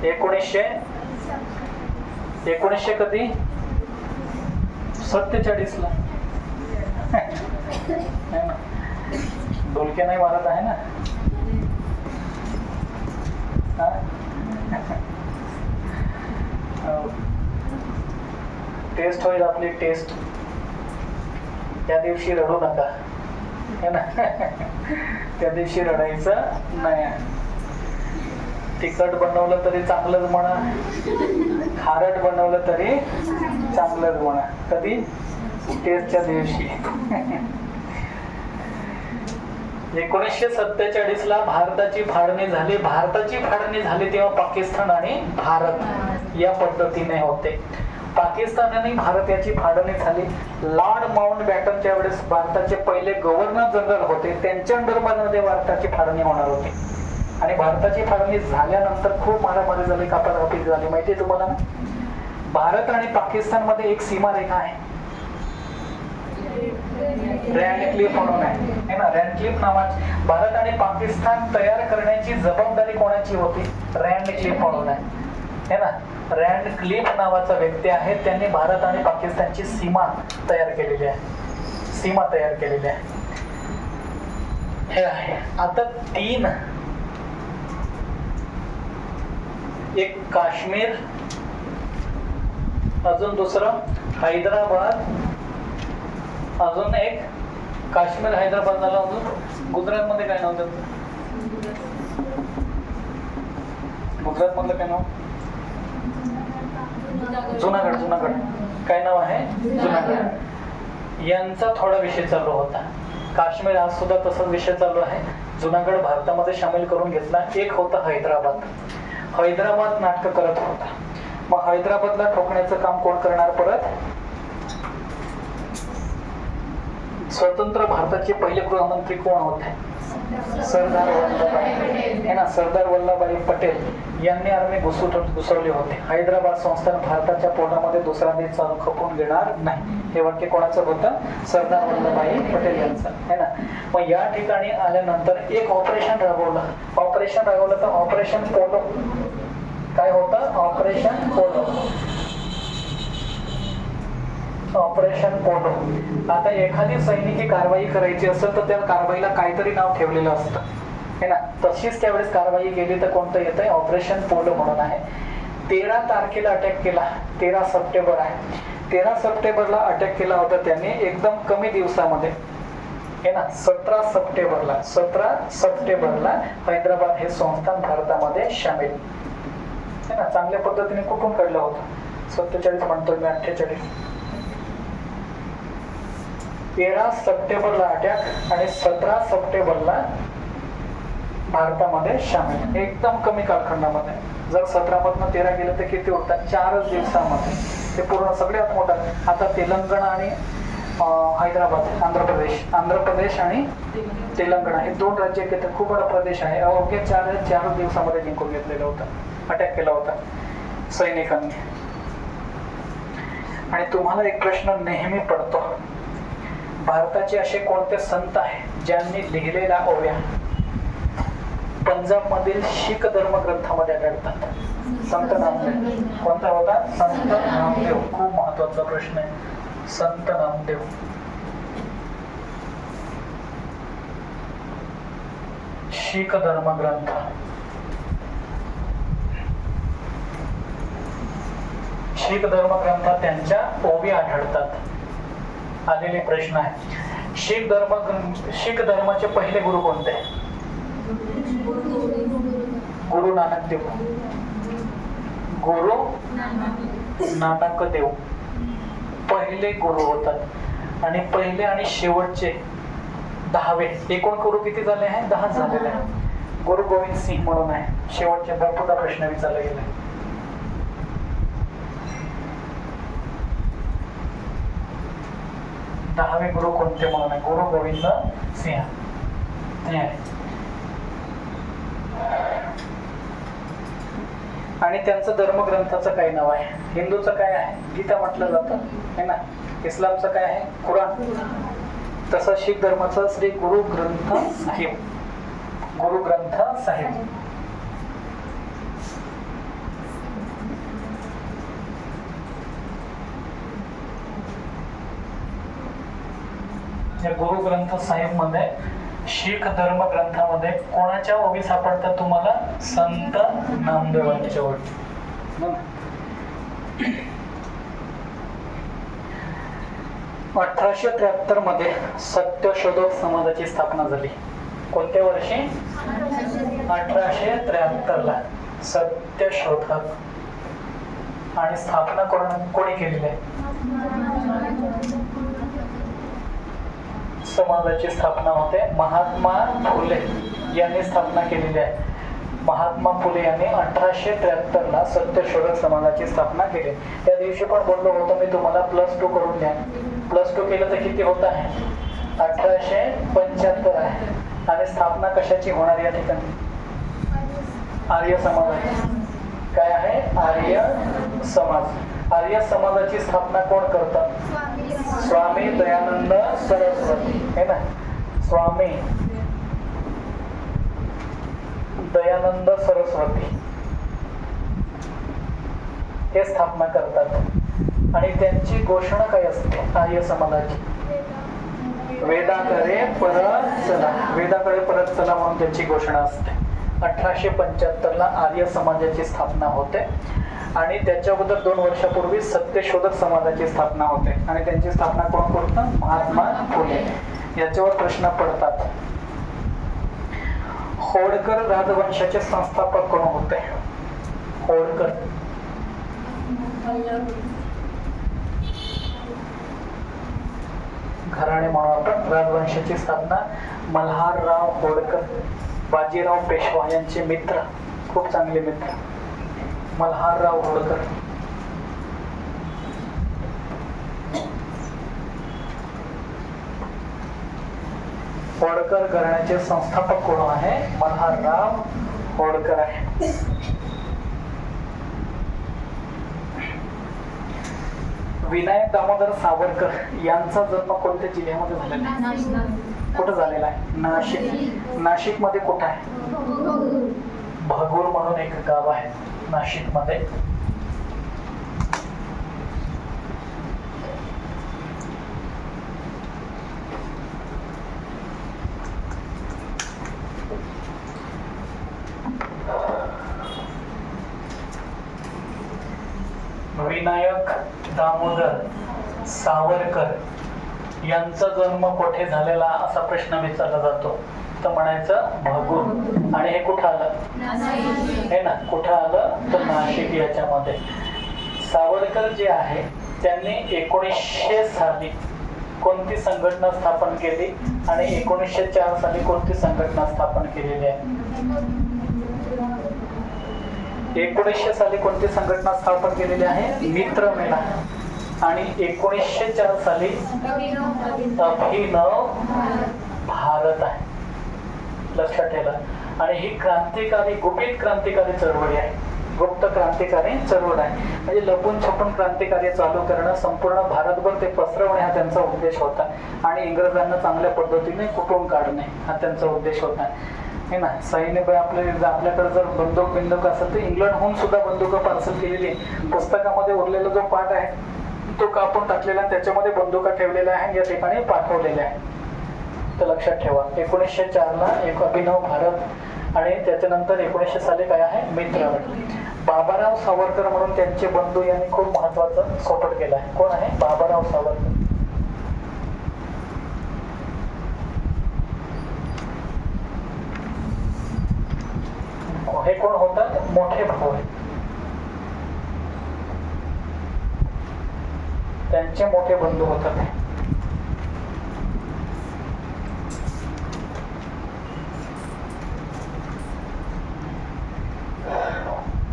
1900 कधी? 47 ला. डोलके नाही मारत आहे ना. टेस्ट होईल आपली, टेस्ट. त्या दिवशी रडू नका है ना. त्या दिवशी रडायचं नाही. तिखट बनवलं तरी चांगलंच म्हणा, खारट बनवलं तरी चांगलंच म्हणा. कधी? टेस्टच्या दिवशी. 1947 ला भारताची फाळणी झाली. भारताची फाळणी झाली तेव्हा पाकिस्तान आणि भारत या पद्धतीने होते. पाकिस्तान आणि भारत याची फाळणी झाली. लॉर्ड माउंटबॅटनच्या वेळेस भारताचे पहिले गव्हर्नर जनरल होते, त्यांच्या अंडरमध्ये भारताची फाळणी होणार होती. आणि भारताची फाळणी झाल्यानंतर खूप मारामारी झाली, कापाकापी झाली. माहितीये तुम्हाला? भारत आणि पाकिस्तान मध्ये एक सीमारेखा आहे, रॅडक्लिफ म्हणून आहे ना. रॅडक्लिफ नावाची. भारत आणि पाकिस्तान तयार करण्याची जबाबदारी कोणाची होती? रॅडक्लिफ म्हणून आहे ना. रॅडक्लिफ नावाचा व्यक्ती आहे, त्यांनी भारत आणि पाकिस्तानची सीमा तयार केलेली आहे. सीमा तयार केलेली आहे. हे आहे. आता 3, एक काश्मीर, अजून दुसरं हैदराबाद, अजून एक काश्मीर, हैदराबाद झालं. अजून गुजरात मध्ये काय नाव त्याचं? गुजरात मधलं काय नाव? जुनागड. जुनागड काय नाव आहे? जुनागड. यांचा थोडा विषय चालू होता. काश्मीर आज सुद्धा तसाच विषय चालू आहे. जुनागड भारतामध्ये सामील करून घेतला. एक होता हैदराबाद. हैदराबाद नाटक करत होता. मग हैदराबादला ठोकण्याचं काम कोण करणार? परत स्वतंत्र भारताचे पहिले गृहमंत्री कोण होते? सरदार वल्लभभाई है ना. सरदार वल्लभभाई पटेल यांनी आर्मी घुसवली होते. हैदराबाद संस्थान भारताच्या पोटामध्ये दुसरा देश चालू खपून घेणार नाही, हे वाक्य कोणाचं होतं? सरदार वल्लभभाई पटेल यांचं है ना. मग या ठिकाणी आल्यानंतर एक ऑपरेशन राबवलं. तर ऑपरेशन पोलो. काय होतं? Operation polo. Operation polo. आता एखादी सैनिकी कारवाई करायची असेल तर त्या कारवाईला काहीतरी नाव ठेवलेलं असतं है ना. तशीच त्यावेळेस कारवाई केली तर कोणतं येतंय? ऑपरेशन पोलो म्हणून आहे. 13 तारखेला अटॅक केला. 13 सप्टेंबर आहे. 13 सप्टेंबरला अटॅक केला होता त्यांनी एकदम कमी दिवसामध्ये है ना. 17 सप्टेंबरला हैदराबाद हे संस्थान भारतामध्ये सामील है ना. चांगल्या पद्धतीने कुठून काढलं होतं? 47 म्हणतोय मी, 48. 13 सप्टेंबरला अटॅक आणि 17 सप्टेंबरला भारतामध्ये सामील. एकदम कमी कालखंडामध्ये. जर 17 मधनं 13 गेलं तर किती होतात? 4 दिवसामध्ये ते पूर्ण सगळ्यात मोठा. आता तेलंगणा आणि हैदराबाद, आंध्र प्रदेश आणि तेलंगणा हे 2 राज्य घेतात. खूप मोठा प्रदेश आहे. अवघ्या 4 दिवसामध्ये जिंकून घेतलेलं होतं. अटॅक केला होता सैनिकांनी. आणि तुम्हाला एक प्रश्न नेहमी पडतो, भारताचे असे कोणते संत आहेत ज्यांनी लिहिलेल्या ओव्या पंजाब मधील शीख धर्म ग्रंथामध्ये आढळतात. संत नामदेव कोणता होता? संत नामदेव. खूप महत्वाचा प्रश्न आहे. संत नामदेव. शीख धर्म ग्रंथ. शीख धर्म ग्रंथात त्यांच्या ओवी आढळतात. आलेले प्रश्न आहे. शीख धर्माचे पहिले गुरु कोणते? गुरु नानक देव. गुरु नानक देव पहिले गुरु होतात. आणि पहिले आणि शेवटचे 10वे. एकूण गुरु किती झाले आहे? 10 झालेले आहे. गुरु गोविंद सिंह म्हणून आहे. शेवटचे भरपूर प्रश्न विचारला गेला. 10वे गुरु कोणते म्हणून आहे? गुरु गोविंद सिंह. आणि त्यांचं धर्मग्रंथाचं काय नाव आहे? हिंदूचं काय आहे? गीता म्हटलं जातं है ना. इस्लामचं काय आहे? कुराण. तसं शीख धर्माचं श्री गुरु ग्रंथ साहिब. गुरु ग्रंथ साहिब. या गुरु ग्रंथ साहिब मध्ये शीख धर्म ग्रंथामध्ये कोणाच्या ओवी सापडतात तुम्हाला? संत नामदेवांच्या ओवी. 1873 मध्ये सत्यशोधक समाजाची स्थापना झाली. कोणत्या वर्षी? 1873 ला सत्यशोधक. आणि स्थापना कोणी केलेली आहे? समाजाची स्थापना होते महात्मा फुले यांनी स्थापना केलेली आहे. महात्मा फुले यांनी 1873 ला सत्यशोधक समाजाची स्थापना केली. त्या दिवशी पण बोललो होतो मी तुम्हाला +2 करून द्या. +2 केलं तर किती होत आहे? 1875 आहे. आणि स्थापना कशाची होणार या ठिकाणी? आर्य समाजाची. काय आहे? आर्य समाज. आर्य समाजाची स्थापना कोण करतात? स्वामी दयानंद सरस्वती है ना. स्वामी दयानंद सरस्वती हे स्थापना करतात. आणि त्यांची घोषणा काय असते आर्य समाजाची? वेदाकडे परत चला. वेदाकडे परत चला म्हणून त्यांची घोषणा असते. 1875 ला आर्य समाजाची स्थापना होते. आणि त्याच्या अगोदर 2 वर्षापूर्वी सत्यशोधक समाजाची स्थापना होते. आणि त्यांची स्थापना कोण करतं? महात्मा फुले. याच्यावर प्रश्न पडतात. होळकर राजवंशाचे संस्थापक कोण होते? होळकर. घराणे म्हणून आपण. राजवंशाची स्थापना मल्हारराव होळकर, बाजीराव पेशवा यांचे मित्र, खूप चांगले मित्र, मल्हारराव होळकर. होळकर घराण्याचे संस्थापक कोण आहे? मल्हारराव होळकर आहे. विनायक दामोदर सावरकर यांचा जन्म कोणत्या जिल्ह्यामध्ये झालेला आहे? कुठं झालेला आहे? नाशिक. नाशिक मध्ये कुठं आहे? भगूर म्हणून एक गाव आहे नाशिक मध्ये. विनायक दामोदर सावरकर यांचा जन्म कुठे झालेला असा प्रश्न विचारला जातो. तर म्हणायचं भगूर. आणि हे कुठं आलं? हे ना. कुठं आलं? तर नाशिक याच्यामध्ये. सावरकर जे आहे त्यांनी 1900 साली कोणती संघटना स्थापन केली आणि 1904 साली कोणती संघटना स्थापन केलेली आहे? 1900 साली कोणती संघटना स्थापन केलेली आहे? मित्रमेळा. आणि 1904 साली अभिनव भारत आहे. लक्षात ठेवा. आणि ही क्रांतिकारी, गुपित क्रांतिकारी चळवळ आहे. गुप्त क्रांतिकारी चळवळ आहे. म्हणजे लपून छपून क्रांतिकार्य चालू करणं, संपूर्ण भारतभर ते पसरवणे हा त्यांचा उद्देश होता. आणि इंग्रजांना चांगल्या पद्धतीने कुटून काढणे हा त्यांचा उद्देश होता. हे ना. सैन्य आपल्याकडे जर बंदूक असेल तर इंग्लंडहून सुद्धा बंदूक पार्सल केलेली आहे. पुस्तकामध्ये उरलेला जो पाठ आहे तो कापून टाकलेला, त्याच्यामध्ये बंदुका ठेवलेल्या आहे, या ठिकाणी पाठवलेल्या आहे. तर लक्षात ठेवा. 1904ला एक अभिनव भारत आणि त्याच्यानंतर 1900 साली काय आहे, मित्रवट. बाबाराव सावरकर म्हणून त्यांचे बंधू यांनी खूप महत्वाचा सपोर्ट केला आहे. कोण आहे? बाबाराव सावरकर. हे कोण होतात? मोठे भाऊ आहेत. त्यांचे मोठे बंधू होतात.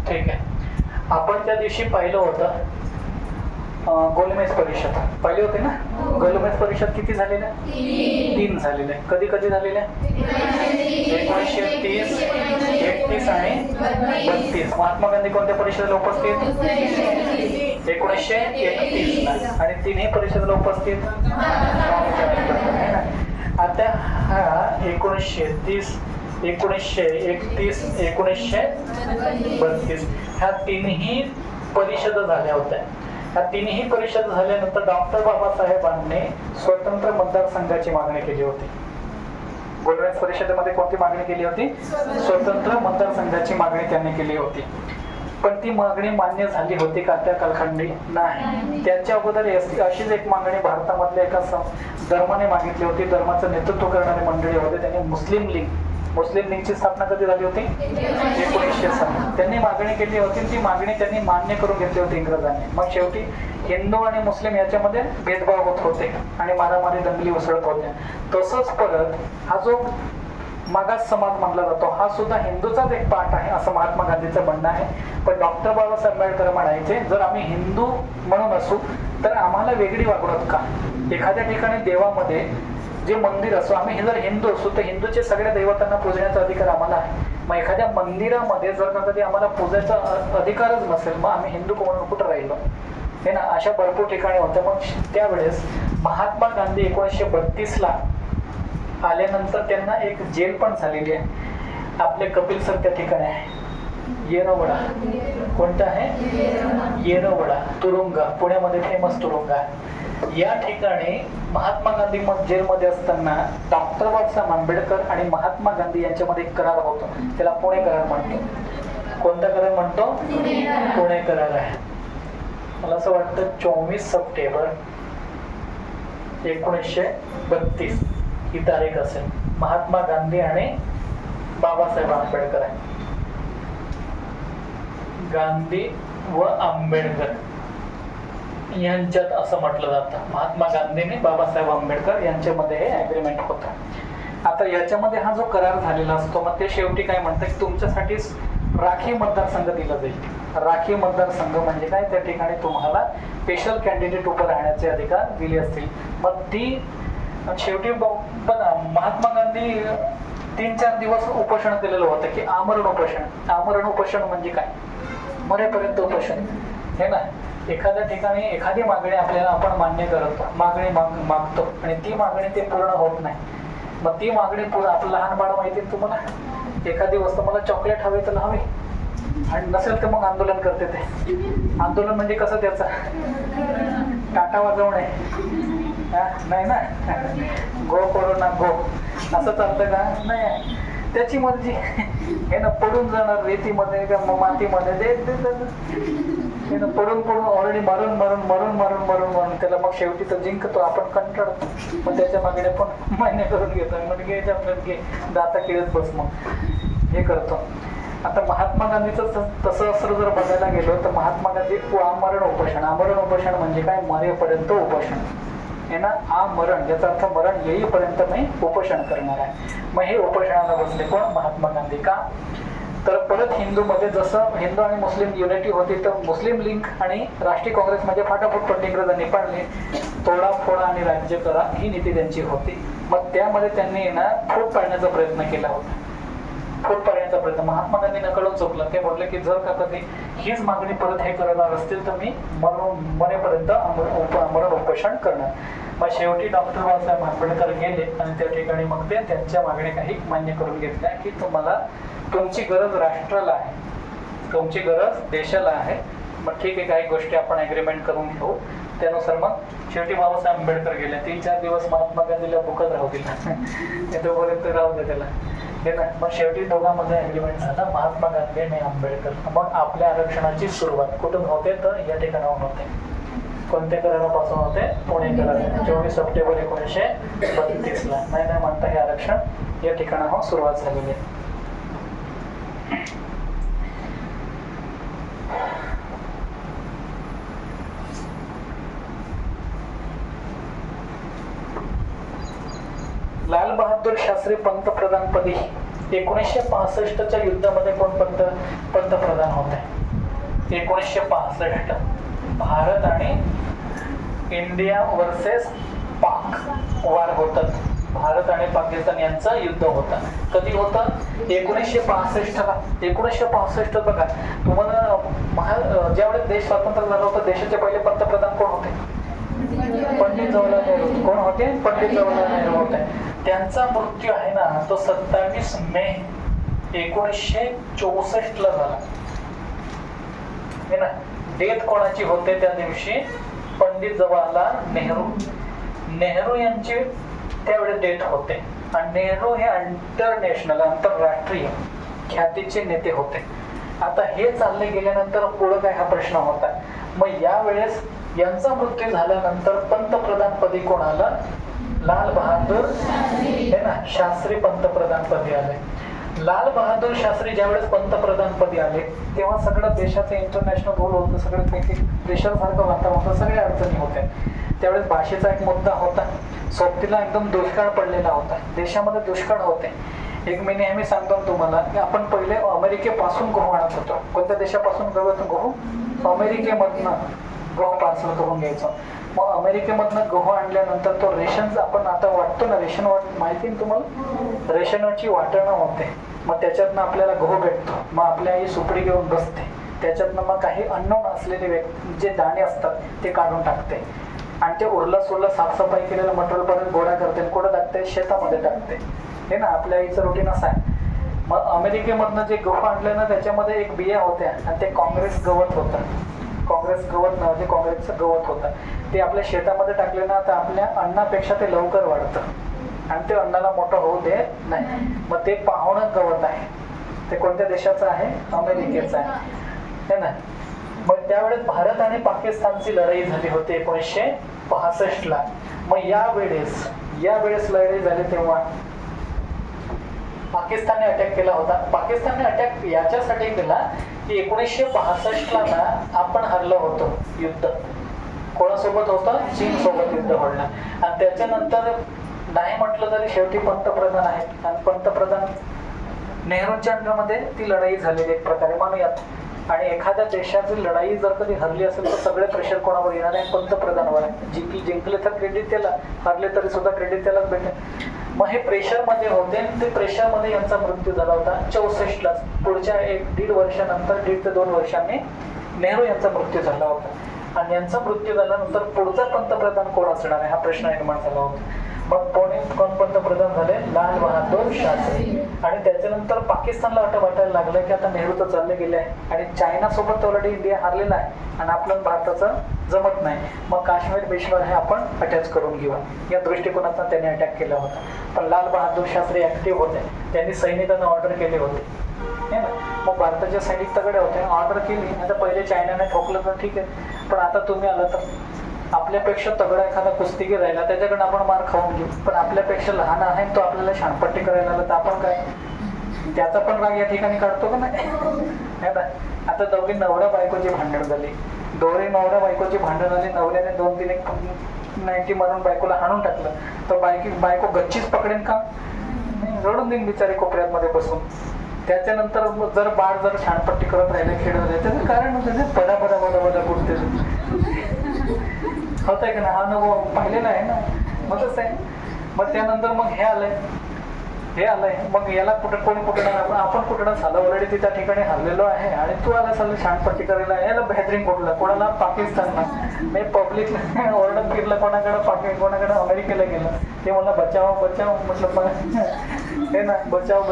ठीक आहे. आपण त्या दिवशी पाहिलं होतं गोलमेज परिषद पाहिले होते ना. गोलमेज परिषद किती झालेल्या? 3 झालेल्या. कधी कधी झालेल्या? 1930, 31 आणि 32. महात्मा गांधी कोणत्या परिषदेला उपस्थित? 1931 ला. आणि 3ही परिषदेला उपस्थित. आता हा 1930, 1931, 1932 ह्या 3ही परिषद झाल्या होत्या. ह्या 3ही परिषद झाल्यानंतर डॉक्टर बाबासाहेबांनी स्वतंत्र मतदारसंघाची मागणी केली होती. गोलमेज परिषदेमध्ये कोणती मागणी केली होती? स्वतंत्र मतदारसंघाची मागणी त्यांनी केली होती. पण ती मागणी मान्य झाली होती का त्या कालखंडी? नाही. त्याच्या अगोदर अशीच एक मागणी भारतामधल्या एका धर्माने मागितली होती. धर्माचं नेतृत्व करणारी मंडळी होते, त्यांनी मुस्लिम लीगची स्थापना कधी झाली होती? 1900 साली. त्यांनी मागणी केली होती. ती मागणी त्यांनी मान्य करून घेतली होती इंग्रजांनी. मग शेवटी हिंदू आणि मुस्लिम याच्यामध्ये भेदभाव होत होते आणि मारामारी दंगली उसळत होत्या. तसंच परत हा जो मागास समाज मानला जातो हा सुद्धा हिंदूचाच एक पार्ट आहे असं महात्मा गांधीचं म्हणणं आहे. पण डॉक्टर बाबासाहेब आंबेडकर म्हणायचे जर आम्ही हिंदू म्हणून असू तर आम्हाला वेगळी वागणूक का? एखाद्या ठिकाणी देवामध्ये जे मंदिर असो, आम्ही जर हिंदू असू तर हिंदूचे सगळ्या देवतांना पूजण्याचा अधिकार आम्हाला आहे. मग एखाद्या मंदिरामध्ये जर का कधी आम्हाला पूजायचा अधिकारच नसेल मग आम्ही हिंदू म्हणून कुठं राहिलो? हे ना. अशा भरपूर ठिकाणी होत्या. मग त्यावेळेस महात्मा गांधी 1932 ला आल्यानंतर त्यांना एक जेल पण झालेली आहे. आपले कपिल सर त्या ठिकाणी आहे. येरवडा. कोणता आहे? येरवडा तुरुंग. पुण्यामध्ये फेमस तुरुंग आहे. या ठिकाणी महात्मा गांधी जेलमध्ये असताना डॉक्टर बाबासाहेब आंबेडकर आणि महात्मा गांधी यांच्यामध्ये एक करार होतो. त्याला पुणे करार म्हणतो. कोणता करार म्हणतो? पुणे करार आहे. मला असं वाटतं 24 सप्टेंबर 1932 ही तारीख असेल. महात्मा गांधी आणि बाबासाहेब आंबेडकर आहे. गांधी व आंबेडकर यांच्यात असं म्हटलं जातं. महात्मा गांधी आणि बाबासाहेब आंबेडकर यांच्यामध्ये हे ऍग्रीमेंट होतं. आता याच्यामध्ये हा जो करार झालेला असतो मग ते शेवटी काय म्हणतात की तुमच्यासाठी राखीव मतदारसंघ दिला जाईल. राखीव मतदारसंघ म्हणजे काय? त्या ठिकाणी तुम्हाला स्पेशल कॅन्डिडेट उभं राहण्याचे अधिकार दिले असतील. मग ती शेवटी महात्मा गांधी 3-4 दिवस उपोषण केलेलं होतं की आमरण उपोषण. आमरण उपोषण म्हणजे काय? मरेपर्यंत उपोषण हे ना. एखाद्या ठिकाणी एखादी मागणी आपल्याला आपण मान्य करतो, मागणी मागतो आणि ती मागणी ते पूर्ण होत नाही. मग ती मागणी पूर्ण आपलं लहान बाळ माहिती तुम्हाला, एखादी वस्तू मला चॉकलेट हवे तर हवी आणि नसेल तर मग आंदोलन करते. ते आंदोलन म्हणजे कसं? त्याचा टाटा वाजवणे नाही ना. गो कोरोना गो असं चालतं का? नाही. त्याची मर्जी हे ना. पडून जाणार रेतीमध्ये का मातीमध्ये हे ना. पडून ऑलरेडी मरून त्याला मग शेवटी तर जिंकतो आपण, कंटाळतो. मग त्याच्या मागणे पण मान्य करून घेतो. म्हणजे घे दाता किळत बस मग हे करतो. आता महात्मा गांधीचं तसं असं जर बघायला गेलो तर महात्मा गांधी आमरण उपोषण. आमरण उपोषण म्हणजे काय? मरेपर्यंत उपोषण हे ना. आमरण याचा अर्थ मरण येईपर्यंत मी उपोषण करणार आहे. मग हे उपोषणाला बसले कोण? महात्मा गांधी. का? तर परत हिंदूमध्ये जसं हिंदू आणि मुस्लिम युनिटी होती तर मुस्लिम लीग आणि राष्ट्रीय काँग्रेस म्हणजे फाटाफूट पडली. इंग्रजांनी पाडली. तोडा फोडा आणि राज्य करा ही नीती त्यांची होती. मग त्यामध्ये त्यांनी ना फूट पाडण्याचा प्रयत्न केला होता. फूट पाडण्याचा प्रयत्न महात्मा गांधी नकळून चुकलं. ते म्हटलं की जर का कधी हीच मागणी परत हे करणार असतील तर मी मरेपर्यंत आमरण उपोषण करणार. मग शेवटी डॉक्टर बाबासाहेब आंबेडकर गेले आणि त्या ठिकाणी मग ते त्यांच्या मागण्या काही मान्य करून घेतल्या की तुम्हाला तुमची गरज राष्ट्राला आहे, तुमची गरज देशाला आहे. मग ठीक आहे, काही गोष्टी आपण ॲग्रीमेंट करून घेऊ. त्यानुसार मग शेवटी बाबासाहेब आंबेडकर गेले. 3-4 दिवस महात्मा गांधीला भुकत राहू दिला तोपर्यंत राहू दे त्याला, हे ना. मग शेवटी दोघांमध्ये ॲग्रीमेंट झाला, महात्मा गांधी आणि आंबेडकर. मग आपल्या आरक्षणाची सुरुवात कुठून होते तर या ठिकाणाहून होते. कोणत्या करारापासून होते? पुणे करार, 24 सप्टेंबर 1932 ला. नाही म्हणता हे आरक्षण या ठिकाणाहून सुरुवात झालेली आहे. लाल बहादूर शास्त्री पंतप्रधानपदी 1965च्या युद्धामध्ये कोण पंतप्रधान होते? 1965 भारत आणि इंडिया वर्सेस पाक वार होतात. भारत आणि पाकिस्तान यांचं युद्ध होतं. कधी होतं? 1965ला. 1965 बघा तुम्हाला ज्यावेळेस देश स्वतंत्र झाला होता, देशाचे पहिले पंतप्रधान कोण होते? पंडित जवाहरलाल नेहरू. कोण होते? पंडित जवाहरलाल नेहरू होते. त्यांचा मृत्यू आहे ना तो 27 मे 1964 ला झाला, हे ना. डेथ कोणाची होते त्या दिवशी? पंडित जवाहरलाल नेहरू यांची त्यावेळेस डेथ होते. आणि नेहरू हे आंतरराष्ट्रीय ख्यातीचे नेते होते. आता हे चालले गेल्यानंतर पुढे काय हा प्रश्न होता. मग यावेळेस यांचा मृत्यू झाल्यानंतर पंतप्रधानपदी कोण आलं? लाल बहादूर हे ना शास्त्री पंतप्रधानपदी आले. लाल बहादूर शास्त्री ज्यावेळेस पंतप्रधानपदी आले तेव्हा सगळं देशाचं इंटरनॅशनल रोल होतं, सगळं प्रेशरसारखं वातावरण होतं, सगळ्या अडचणी होत्या. त्यावेळेस भाषेचा एक मुद्दा होता. सोबतीला एकदम दुष्काळ पडलेला होता, देशामध्ये दुष्काळ होते. एक मी नेहमी सांगतो तुम्हाला की आपण पहिले अमेरिकेपासून गहू आणत होतो. कोणत्या देशापासून गहू? अमेरिकेमधनं गहू पार्सल करून घ्यायचो. मग अमेरिकेमधनं गहू आणल्यानंतर तो रेशन आपण आता वाटतो ना, रेशन माहिती ना तुम्हाला? रेशनची वाटणं होते. मग त्याच्यातनं आपल्याला गहू भेटतो. मग आपली आई सुपडी घेऊन बसते, त्याच्यातनं मग काही अननोन असलेले जे दाणे असतात ते काढून टाकते आणि ते उरला सुरला साफसफाई केलेलं मटेरियल परत गोळा करते. कुठं टाकते? शेतामध्ये टाकते, हे ना. आपल्या आईचं रुटीन असं आहे. मग अमेरिकेमधनं जे गहू आणले ना त्याच्यामध्ये एक बिया होत्या आणि ते काँग्रेस गवत होतं. काँग्रेसचं गवत होतं. ते आपल्या शेतामध्ये टाकले ना तर आपल्या अन्नापेक्षा ते लवकर वाढतं आणि ते अन्नाला मोठं होऊ देत नाही. मग ते पाहुणं गवत आहे. ते कोणत्या देशाचं आहे? अमेरिकेचं आहे, है ना. मग त्यावेळेस भारत आणि पाकिस्तानची लढाई झाली होती 1965 ला. मग यावेळेस लढाई झाली तेव्हा पाकिस्तानने अटॅक केला होता. पाकिस्तानने अटॅक याच्यासाठी केला की 1965 ला ना आपण हरलो होतो युद्ध. कोणासोबत होतं? चीन सोबत युद्ध घडलं. आणि त्याच्यानंतर नाही म्हटलं तरी शेवटी पंतप्रधान आहेत आणि पंतप्रधान नेहरूंच्या अंडरमध्ये ती लढाई झालेली एक प्रकारे मानूयात. आणि एखाद्या देशाची लढाई जर कधी हरली असेल तर सगळे प्रेशर कोणावर येणार आहे? पंतप्रधानावर आहे. जिंकले तर क्रेडिट त्याला, हरले तरी सुद्धा क्रेडिट त्यालाच भेटेल. मग हे प्रेशरमध्ये होते. ते प्रेशरमध्ये यांचा मृत्यू झाला होता 64 ला. पुढच्या 1-1.5 वर्षानंतर 1.5 ते 2 वर्षांनी नेहरू यांचा मृत्यू झाला होता. आणि यांचा मृत्यू झाल्यानंतर पुढचा पंतप्रधान कोण असणार आहे हा प्रश्न निर्माण झाला होता. मग कोण पंतप्रधान झाले? लाल बहादूर शास्त्री. आणि त्याच्यानंतर पाकिस्तानला वाटायला लागलं की आता नेहरू तर चालले गेले आहे आणि चायना सोबत ऑलरेडी इंडिया हारलेला आहे आणि आपलं भारताचं जमत नाही. मग काश्मीर हे आपण अटॅच करून घेऊ या दृष्टिकोनातून त्यांनी अटॅक केला होता. पण लाल बहादूर शास्त्री ऍक्टिव्ह होते. त्यांनी सैनिकांना ऑर्डर केले होते, हे ना. मग भारताचे सैनिक तगडे होते, ऑर्डर केली. आता पहिले चायनाने ठोकलं तर ठीक आहे, पण आता तुम्ही आलं तर आपल्यापेक्षा तगडा एखादा कुस्तीगीर राहिला त्याच्याकडे आपण मार खाऊन घेऊ. पण आपल्यापेक्षा लहान आहे तो आपल्याला शानपट्टी करायला आला तर आपण काय? त्याचा पण राग या ठिकाणी काढतो का नाही? आता दोघी नवरा बायकोची भांडण झाली. नवरा बायकोची भांडण झाली. नवऱ्याने 2-3 नाईन्टी मारून बायकोला हाणून टाकलं तर बायको गच्चीच पकडेन का? रडून देईन बिचारी कोपऱ्यात मध्ये बसून. त्याच्यानंतर जर बाळ जर छानपट्टी करत राहिले, खेळत राहिले त्याचं कारण बदा कुठते होत आहे का ना? हा अनुभव पाहिलेला आहे ना. मग तसं आहे. मग त्यानंतर मग हे आलंय हे आलंय, मग याला कुठं आपण कुठं झालं ऑलरेडी ती त्या ठिकाणी हरलेलो आहे आणि तू आला चालू छानपट्टी करायला, याला बॅटरिंग कुठला, कोणाला पाकिस्तानला, मी पब्लिक ओरडत फिरलं, कोणाकडे अमेरिकेला गेलं, ते मला बचाव म्हटलं हे ना बचाव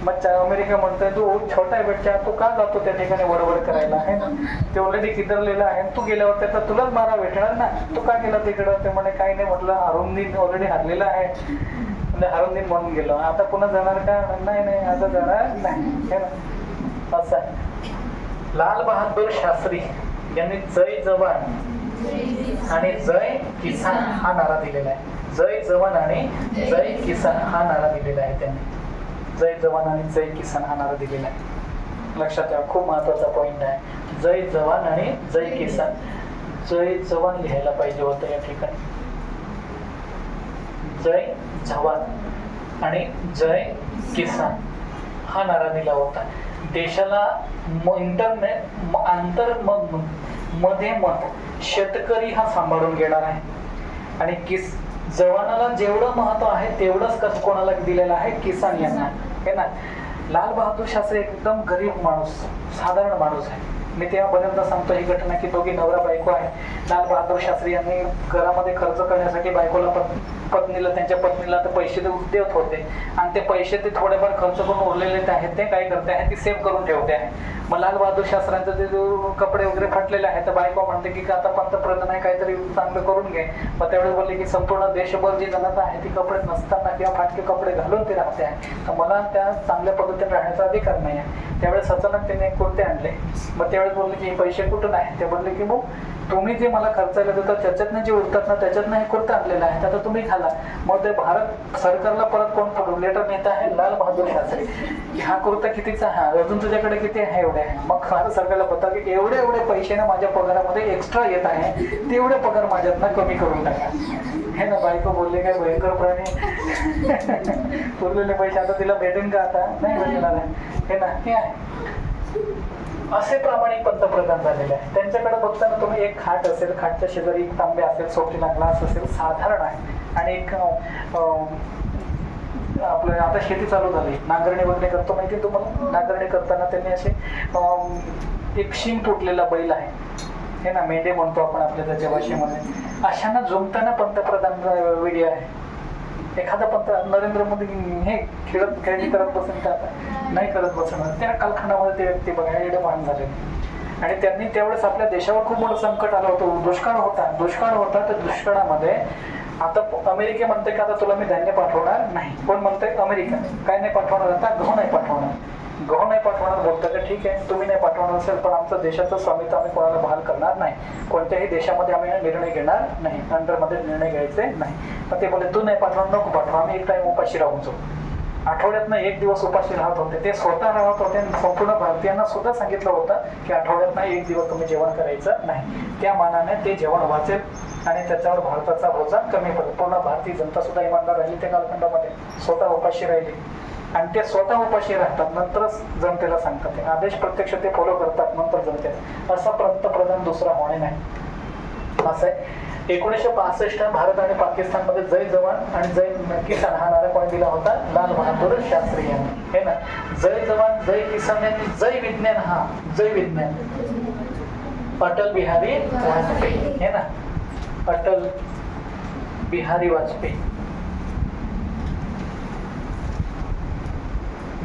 बच्चा अमेरिका म्हणतोय तू छोटा आहे बच्चा, तू का जातो त्या ठिकाणी वडवड करायला, आहे ना, ते ऑलरेडी किदरलेलं आहे, तू गेल्यावर त्याचा तुलाच मारा भेटणार ना, तू का गेला तिकडं, ते म्हणे काही नाही, म्हटलं हरुंदीन ऑलरेडी हरलेला आहे, हरुंदीन म्हणून गेलो, आता पुन्हा जाणार का, नाही आता जाणार नाही, है ना. असं लाल बहादूर शास्त्री यांनी जय जवान आणि जय किसान हा नारा दिलेला आहे. जय जवान आणि जय किसान हा नारा दिलेला आहे त्यांनी. जय जवान आणि जय किसान हा नारा दिलेला आहे. लक्षात ठेवा, खूप महत्वाचा पॉइंट आहे. जय जवान आणि जय किसान. जय जवान लिहायला पाहिजे होतं या ठिकाणी. जय जवान आणि जय किसान हा नारा दिला होता. देशाला मध्ये मत शेतकरी हा सांभाळून घेणार आहे आणि जवानाला जेवढं महत्व आहे तेवढंच कोणाला दिलेलं आहे, किसान यांना, है ना. लाल बहादूर शास्त्री एकदम गरीब माणूस, साधारण माणूस आहे. मी तेव्हा बऱ्याचदा सांगतो ही घटना की दोघी नवरा बायको आहे. लाल बहादूर शास्त्री यांनी घरामध्ये खर्च करण्यासाठी त्यांच्या पत्नीला ते पैसे देत होते आणि ते पैसे ते थोडेफार खर्च करून उरलेले आहेत ते काय करते आहे, ती सेव्ह करून ठेवते आहे. मग लाल बहादूर शास्त्र्यांचे ते कपडे वगैरे फाटलेले आहेत तर बायको म्हणते की आता पंतप्रधान आहे काहीतरी चांगलं करून घे. मग त्यावेळेस बोलले की संपूर्ण देशभर जी जनता आहे ती कपडे नसताना किंवा फाटके कपडे घालून ते राहते आहे, तर मला त्या चांगल्या पद्धतीने राहण्याचा अधिकार नाही आहे. त्यावेळेस अचानक त्यांनी कुर्ते आणले. मग त्यावेळेस बोलले की हे पैसे कुठून आहे, ते बोलले की मग तुम्ही जे मला खर्चायला देतात त्याच्यातनं जे उरतात ना त्याच्यातनं हे कुर्ता आणलेलं आहे, आता तुम्ही घाला. मग ते भारत सरकारला परत कोण लेटर नेता आहे, लाल बहादूर शास्त्री. हा कुर्ता कितीचा, हा अजून तुझ्याकडे किती आहे, एवढे आहे. मग भारत सरकारला बता की एवढे पैसे ना माझ्या पगारामध्ये एक्स्ट्रा येत आहे, तेवढे पगार माझ्यातनं कमी करून टाका. हे ना, बायको बोलले काय भयंकर प्राणी, उरलेले पैसे आता तिला भेटेन का, आता नाही भेटणार आहे, हे ना. हे आहे असे प्रामाणिक पंतप्रधान झालेले आहे. त्यांच्याकडे बघताना तुम्ही एक खाट असेल, खाटच्या शेजारी एक तांबे असेल, सोबतीला ग्लास असेल, साधारण आहे. आणि एक आपलं आता शेती चालू झाली, नांगरणी वगैरे करतो माहिती तुम्हाला. नांगरणी करताना त्यांनी असे एक शिंग तुटलेला बैल आहे, हे ना, मेंढे म्हणतो आपण आपल्या त्याच्या भाषेमध्ये. अशांना झुमताना पंतप्रधान व्हिडिओ आहे. एखादा नरेंद्र मोदी हे खेळणी करत बसेल तर आता नाही करत बसणार. त्या कालखंडामध्ये ते व्यक्ती बघायला एडमान झाले. आणि त्यांनी त्यावेळेस आपल्या देशावर खूप मोठं संकट आलं होतं. दुष्काळ होता. तर दुष्काळामध्ये आता अमेरिके म्हणते की आता तुला मी धान्य पाठवणार नाही. कोण म्हणतंय, अमेरिका. काय नाही पाठवणार, आता गहू नाही पाठवणार बोलतं का ठीक आहे, तुम्ही नाही पाठवणार असेल पण आमचं देशाचं स्वामित्व आम्ही कोणाला बहाल करणार नाही, कोणत्याही देशामध्ये आम्ही निर्णय घेणार नाही, अंडरमध्ये निर्णय घ्यायचे नाही. पण ते बोलले तू नाही पाठवणार, नको पाठवा, आम्ही एक टाइम उपाशी राहून जाऊ. आठवड्यातनं एक दिवस उपाशी राहत होते. ते स्वतः राहत होते आणि संपूर्ण भारतीयांना सुद्धा सांगितलं होतं की आठवड्यातनं एक दिवस तुम्ही जेवण करायचं नाही. त्या मानाने ते जेवण वाचेल आणि त्याच्यावर भारताचा बोजा कमी पडेल. पूर्ण भारतीय जनता सुद्धा इमानदार राहिली त्या कालखंडामध्ये, स्वतः उपाशी राहिली. आणि ते स्वतः उपाशी राहतात, नंतरच जनतेला सांगतात. आदेश प्रत्यक्ष ते फॉलो करतात, नंतर जनतेला. असा पंतप्रधान दुसरा होणे नाही. असं आहे. 1965 भारत आणि पाकिस्तानमध्ये जय जवान आणि जय किसान हा नारा कोणी दिला होता, लाल बहादूर शास्त्री यांनी, हे ना. जय जवान जय किसान यांनी जय विज्ञान, हा जय विज्ञान अटल बिहारी वाजपेयी, हे ना, अटल बिहारी वाजपेयी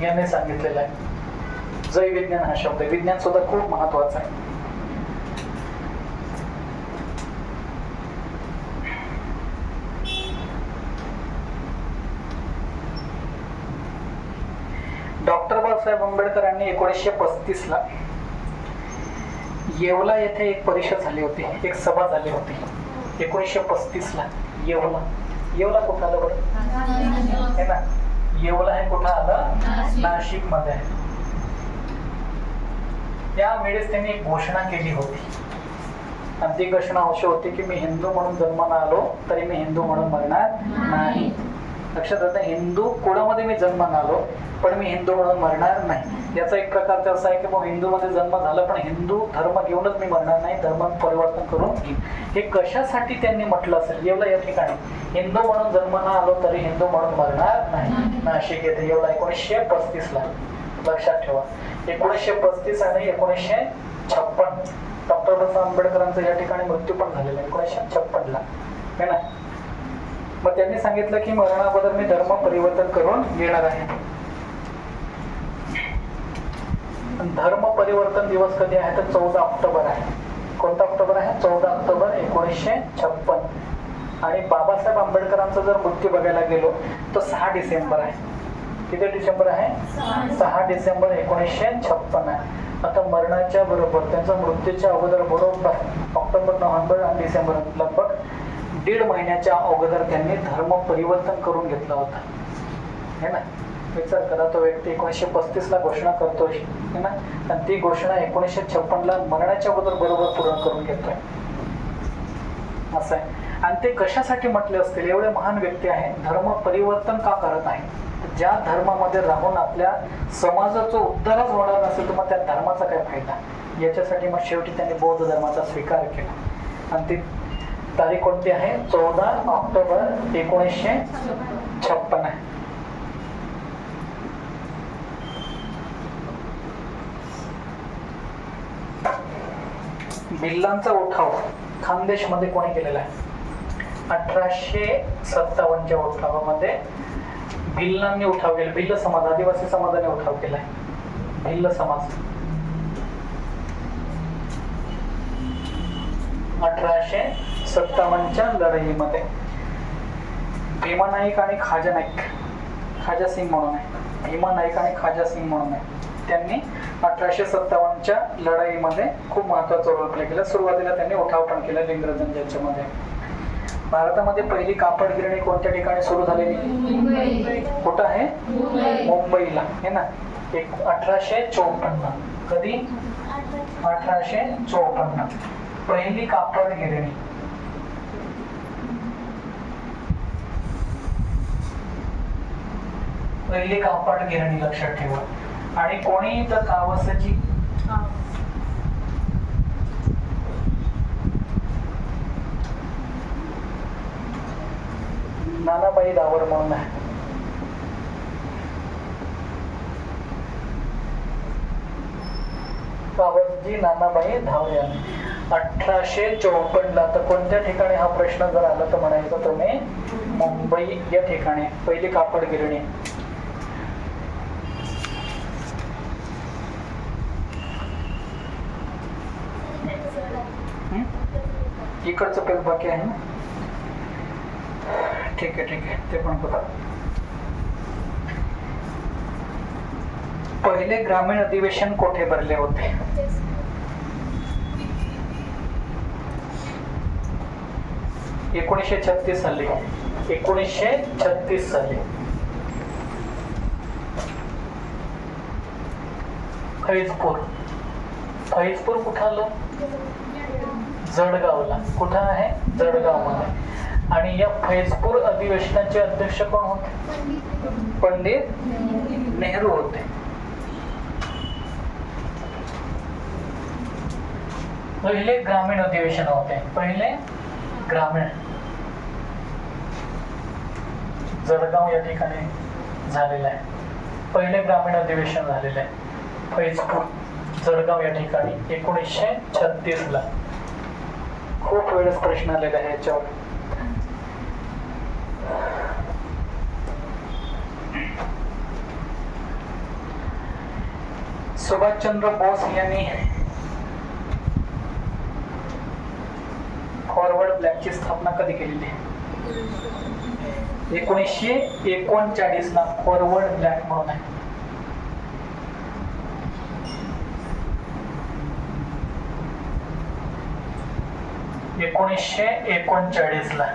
याने सांगितलेलं आहे. जय विज्ञान हा शब्द, विज्ञान सुद्धा खूप महत्वाचा आहे. डॉक्टर बाबासाहेब आंबेडकर यांनी 1935 येवला येथे एक परिषद झाली होती, एक सभा झाली होती 1935 येवला कुठं आलं बरं, है ना. येवला हे कुठं आलं, नाशिक मध्ये. त्यावेळेस त्यांनी एक घोषणा केली होती आणि ती घोषणा अशी होती की मी हिंदू म्हणून जन्माला आलो तरी मी हिंदू म्हणून मरणार नाही. लक्षात येतं, हिंदू कुळामध्ये मी जन्माला आलो पण मी हिंदू म्हणून मरणार नाही. याचा एक प्रकारचा असा आहे की मग हिंदूमध्ये जन्म झाला पण हिंदू धर्म घेऊनच मी मरणार नाही, धर्म परिवर्तन करून घेईन. हे कशासाठी त्यांनी म्हटलं असेल एवढं या ठिकाणी, हिंदू म्हणून जन्माला आलो तरी हिंदू म्हणून मरणार नाही. नाशिक येथे एवढा 1935 ला. लक्षात ठेवा, 1935 आणि 1956 डॉक्टर बाबासाहेब आंबेडकरांचा या ठिकाणी मृत्यू पण झालेला आहे 1956 ला, है ना. मग त्यांनी सांगितलं की मरणाबद्दल मी धर्म परिवर्तन करून घेणार आहे. धर्म परिवर्तन दिवस कधी आहे तर 14 ऑक्टोबर आहे. कोणता ऑक्टोबर आहे? 14 ऑक्टोबर 1956. आणि बाबासाहेब आंबेडकरांचा जर मृत्यू बघायला गेलो तर 6 डिसेंबर आहे. किती डिसेंबर आहे? 6 डिसेंबर 1956 आहे. आता मरणाच्या बरोबर त्यांचा मृत्यूच्या अगोदर बरोबर ऑक्टोबर, नोव्हेंबर आणि डिसेंबर लगभग 1.5 महिन्याच्या अगोदर त्यांनी धर्म परिवर्तन करून घेतला होता, है ना. विचार करा, तो व्यक्ती 1935 ला घोषणा करतोय, है ना, आणि ती घोषणा 1956 ला मरणाच्या अगोदर बरोबर पूर्ण करून घेतोय, असं आहे. आणि ते कशासाठी म्हटले असतील? एवढे महान व्यक्ती आहे, धर्म परिवर्तन का करत आहे? ज्या धर्मामध्ये राहून आपल्या समाजाचा उद्धारच होणार नसेल तर मग त्या धर्माचा काय फायदा? याच्यासाठी मग शेवटी त्यांनी बौद्ध धर्माचा स्वीकार केला. आणि ती तारीख कोणती आहे? 14 ऑक्टोबर 1956 आहे. भिल्लांचा उठाव खानदेश मध्ये कोणी केलेला आहे? 1857च्या उठावामध्ये भिल्लांनी उठाव केला. भिल्ल समाज, आदिवासी समाजाने उठाव केलाय. भिल्ल समाज 1857च्या लढाईमध्ये भीमा नाईक आणि खाजा नाईक, खाजा सिंग म्हणून आहे, भीमा नाईक आणि खाजा सिंग म्हणून आहे, त्यांनी 1857च्या लढाईमध्ये खूप महत्वाचा रोल प्ले केला. सुरुवातीला त्यांनी उठाव पण केला इंग्रजांच्या याच्यामध्ये. भारतामध्ये पहिली कापड गिरणी कोणत्या ठिकाणी सुरू झालेली? कुठं आहे? मुंबईला, है ना. 1854. कधी? 1854 पहिली कापड गिरणी. पहिली कापड गिरणी लक्षात ठेवा. आणि कोणी तर कावसाची नानाबाई दावर म्हणून आहे. कावसजी नानाबाई धावरे 1854 ला. तर कोणत्या ठिकाणी हा प्रश्न जर आला तर म्हणायचं तुम्ही मुंबई या ठिकाणी पहिली कापड गिरणी. इकडचं पेज बाकी आहे ना? ठीक आहे, ठीक आहे, ते पण बघा. पहिले ग्रामीण अधिवेशन कोठे भरले होते? 1936 साली. 1936 साली. फैजपूर. फैजपूर कुठं आलं? जळगावला. कुठं आहे? जळगाव मध्ये. आणि या फैजपूर अधिवेशनाचे अध्यक्ष कोण होते? पंडित नेहरू होते. पहिले ग्रामीण अधिवेशन होते. पहिले ग्रामीण जळगाव या ठिकाणी झालेलं आहे. पहिले ग्रामीण अधिवेशन झालेलं आहे फैजपूर जळगाव या ठिकाणी 1936 ला. खूप वेळेस प्रश्न आलेला आहे याच्यावर. सुभाषचंद्र बोस यांनी फॉरवर्ड ब्लॅकची स्थापना कधी केलेली आहे? 1939 ला फॉरवर्ड ब्लॅक म्हणून आहे. एकोणचाळीस ला.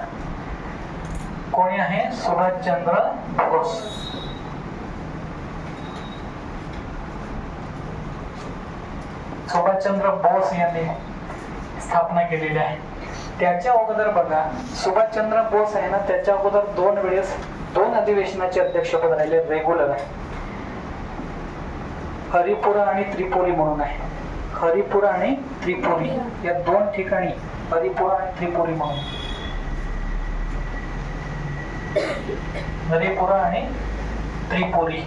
कोणी आहे? सुभाषचंद्र बोस. सुभाषचंद्र बोस यांनी स्थापना केलेली आहे. त्याच्या अगोदर बघा, सुभाषचंद्र बोस आहे ना, त्याच्या अगोदर 2 वेळेस 2 अधिवेशनाचे अध्यक्षपद राहिले रेग्युलर आहे. हरिपुरा आणि त्रिपुरी म्हणून आहे. हरिपुरा आणि त्रिपुरी या 2 ठिकाणी, हरिपुरा आणि त्रिपुरी म्हणून, हरिपुरा आणि त्रिपुरी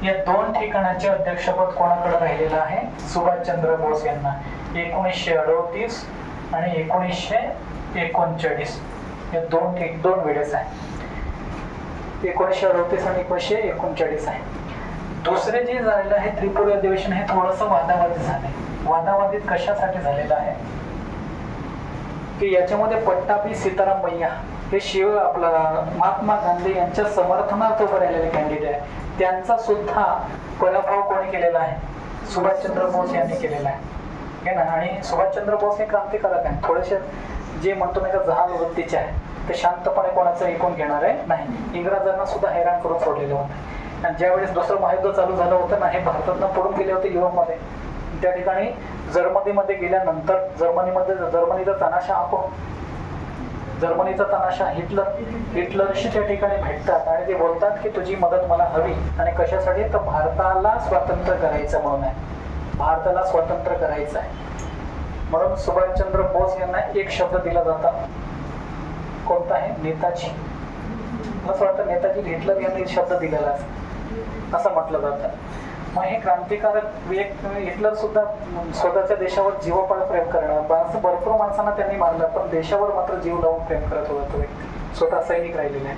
या 2 ठिकाणाचे अध्यक्षपद कोणाकडे राहिलेलं आहे? सुभाषचंद्र बोस यांना. 1938 आणि 1939 या 2 वेळेस आहे. 1938 आणि 1939 आहे. दुसरे जे झालेलं आहे त्रिपुरी अधिवेशन हे थोडंसं वादावादी झाले. वादावादीत कशासाठी झालेलं आहे की याच्यामध्ये पट्टाभी सीताराम मैया हे आपला महात्मा गांधी यांच्या समर्थनार्थ उभे राहिलेले कॅन्डिडेट आहे. त्यांचा सुद्धा पराभव कोणी केलेला आहे? सुभाषचंद्र बोस यांनी केलेला आहे ना. आणि सुभाषचंद्र बोस हे क्रांतिकारक आहे. थोडेसे जे म्हणतो नाही का जहाल वृत्तीचे आहे, ते शांतपणे कोणाचं ऐकून घेणारे नाही. इंग्रजांना सुद्धा हैराण करून सोडलेलं होतं. आणि ज्यावेळेस दुसरं महायुद्ध चालू झालं होतं ना, हे भारतातनं पडून गेले होते युरोपमध्ये. त्या ठिकाणी जर्मनीमध्ये गेल्यानंतर जर्मनीचा तानाशा हिटलरशी त्या ठिकाणी भेटतात आणि ते बोलतात की तुझी मदत मला हवी. आणि कशासाठी? तर भारताला स्वातंत्र्य करायचं म्हणून आहे. भारताला स्वतंत्र करायचं आहे म्हणून सुभाषचंद्र बोस यांना एक शब्द दिला जाता. कोणता आहे? नेताजी. असं वाटतं नेताजी हिटलर यांनी शब्द दिलेला असं म्हटलं जातं. मग हे क्रांतिकारक हिटलर सुद्धा स्वतःच्या देशावर जीवापाड प्रेम करणार. असं भरपूर माणसांना त्यांनी मारलं, पण देशावर मात्र जीव लावून प्रेम करत होता तो व्यक्ती. स्वतः सैनिक राहिलेला आहे.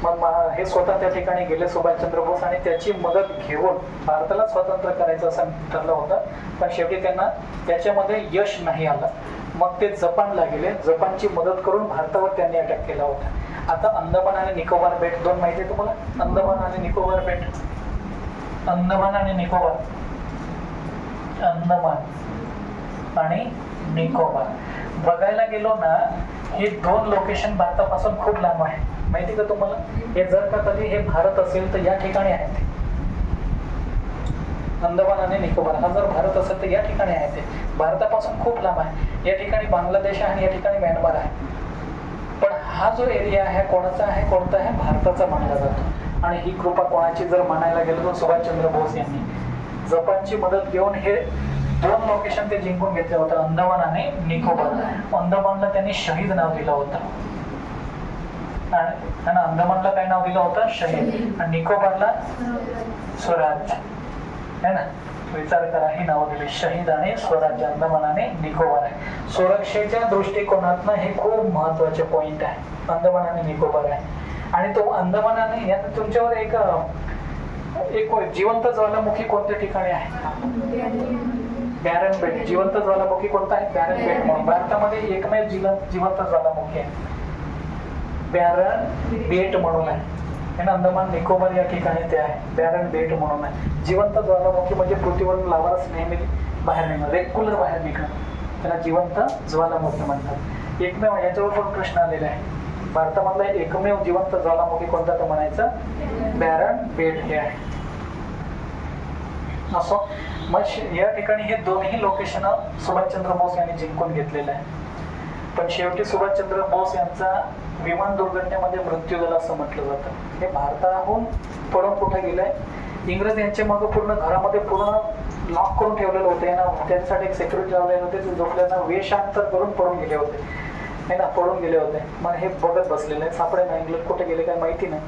मग हे स्वतः त्या ठिकाणी गेले सुभाषचंद्र बोस आणि त्याची मदत घेऊन भारताला स्वतंत्र करायचं असं ठरलं होतं. पण शेवटी त्यांना त्याच्यामध्ये यश नाही आलं. मग ते जपानला गेले. जपानची मदत करून भारतावर त्यांनी अटॅक केला होता. आता अंदमान आणि निकोबार बेट 2 माहिती आहे तुम्हाला? अंदमान आणि निकोबार बेट, अंदमान आणि निकोबार बघायला गेलो ना, हे 2 लोकेशन भारतापासून खूप लांब आहे. माहिती का तुम्हाला? हे जर का कधी हे भारत असेल तर या ठिकाणी आहे ते. अंदमान आणि निकोबार हा जर भारत असेल तर या ठिकाणी आहे ते. भारतापासून खूप लांब आहे. या ठिकाणी बांगलादेश आहे आणि या ठिकाणी म्यानमार आहे. पण हा जो एरिया आहे कोणाचा आहे? कोणता आहे? भारताचा मानला जातो. आणि ही कृपा कोणाची जर म्हणायला गेलो तर सुभाषचंद्र बोस यांनी जपानची मदत घेऊन हे 2 लोकेशन ते जिंकून घेतले होते, अंदमान आणि निकोबार. अंदमानला त्यांनी शहीद नाव दिलं होतं. आणि अंदमानला काय नाव दिलं होतं? शहीद. आणि निकोबारला स्वराज्य है ना. विचार करा, ही नावं दिली शहीद आणि स्वराज्य. अंदमान आणि निकोबार आहे. सुरक्षेच्या दृष्टिकोनातनं हे खूप महत्वाचे पॉइंट आहे. अंदमान आणि निकोबार आहे. आणि तो अंदमान आणि यानं तुमच्यावर एक जिवंत ज्वालामुखी कोणत्या ठिकाणी आहे? बॅरन बेट. जिवंत ज्वालामुखी कोणता आहे? बॅरन बेट म्हणून. भारतामध्ये एकमेव जिवंत ज्वालामुखी आहे, बॅरन बेट म्हणून आहे. अंदमान निकोबार या ठिकाणी ते आहे, बॅरन बेट म्हणून आहे. जिवंत ज्वालामुखी म्हणजे पृथ्वीवरून लावारच नेहमी बाहेर निघणं, रेग्युलर बाहेर निघणं, त्याला जिवंत ज्वालामुखी म्हणतात. एकमेव, याच्यावर पण प्रश्न आलेला आहे, भारतामधला एकमेव जिवंत ज्वालामुखी कोणता तर म्हणायचं बॅरन बेट हे आहे. असो, मग या ठिकाणी हे 2ही लोकेशन सुभाषचंद्र बोस यांनी जिंकून घेतलेलं आहे. पण शेवटी सुभाषचंद्र बोस यांचा विमान दुर्घटनेमध्ये मृत्यू झाला असं म्हटलं जातं. हे भारताहून पळून कुठे गेलंय? इंग्रज यांच्या मग पूर्ण घरामध्ये पूर्ण लॉक करून ठेवलेलं होतं ना, त्यांच्यासाठी एक सेक्युरिटी लावलेले होते. ते झोपल्यानं वेशांतर करून पळून गेले होते है ना, पळून गेले होते. मग हे बघत बसलेले आहे, सापडे नाही, इंग्लंड कुठे गेले काय माहिती नाही.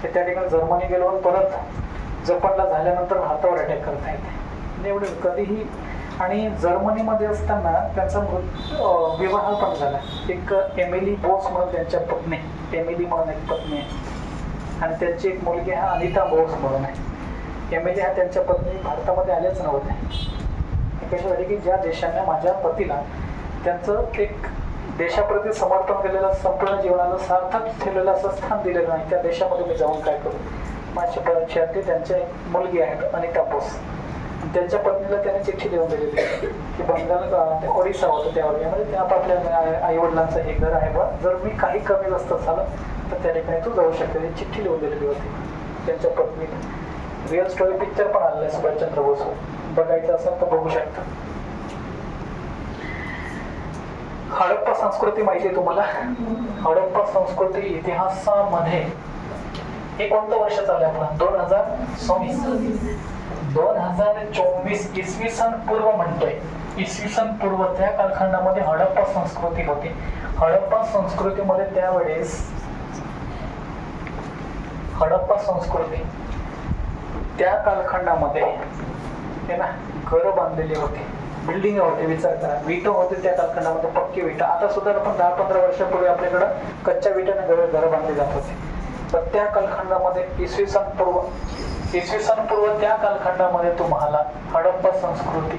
ते त्या ठिकाणी जर्मनी गेलो आणि परत जपानला झाल्यानंतर भारतावर अटॅक करता येते एवढं कधीही. आणि जर्मनीमध्ये असताना त्यांचा विवाह पण झाला. एक एमिली बोस म्हणून त्यांच्या पत्नी, एमिली म्हणून एक पत्नी आहे आणि त्यांची एक मुलगी हा अनिता बोस म्हणून आहे. एमिली हा त्यांच्या पत्नी भारतामध्ये आल्याच नव्हत्या. कशासाठी की ज्या देशाने माझ्या पतीला त्यांचं एक देशाप्रती समर्पण केलेलं, संपूर्ण जीवनाला सार्थक ठेवलेलं असं स्थान दिलेलं नाही, त्या देशामध्ये मी जाऊन काय करू. माझ्या परिचयातली त्यांच्या एक मुलगी आहेत अनिता बोस. त्यांच्या पत्नीला त्याने चिठ्ठी लिहून दिलेली आहे की बंगाल ओडिसा होतं त्यावेळी, म्हणजे त्या आपल्या आईवडिलांचं हे घर आहे बा, जर मी काही कमी जास्त झालं तर त्या ठिकाणी तू जाऊ शकते. ही चिठ्ठी लिहून दिलेली होती त्यांच्या पत्नीने. रिअल स्टोरी पिक्चर पण आलेलं आहे सुभाषचंद्र बोस, बघायचं असेल तर बघू शकता. हडप्पा संस्कृती माहिती आहे तुम्हाला? हडप्पा संस्कृती इतिहासामध्ये हे कोणतं वर्ष चालू आहे आपलं? 2024. 2024 इसवी सन पूर्व म्हणतोय. इसवी सन पूर्व त्या कालखंडामध्ये हडप्पा संस्कृती होती. हडप्पा संस्कृतीमध्ये त्यावेळेस हडप्पा संस्कृती त्या कालखंडामध्ये हे ना घरं बांधलेली होती, बिल्डिंग होते. विचार करा, विटा होते त्या कालखंडामध्ये, पक्की विटा. आता सुद्धा आपण 10-15 वर्षापूर्वी आपल्याकडं कच्च्या विटाने घरं बांधली जात होती. तर त्या कालखंडामध्ये इसवी सन पूर्व त्या कालखंडामध्ये तुम्हाला हडप्पा संस्कृती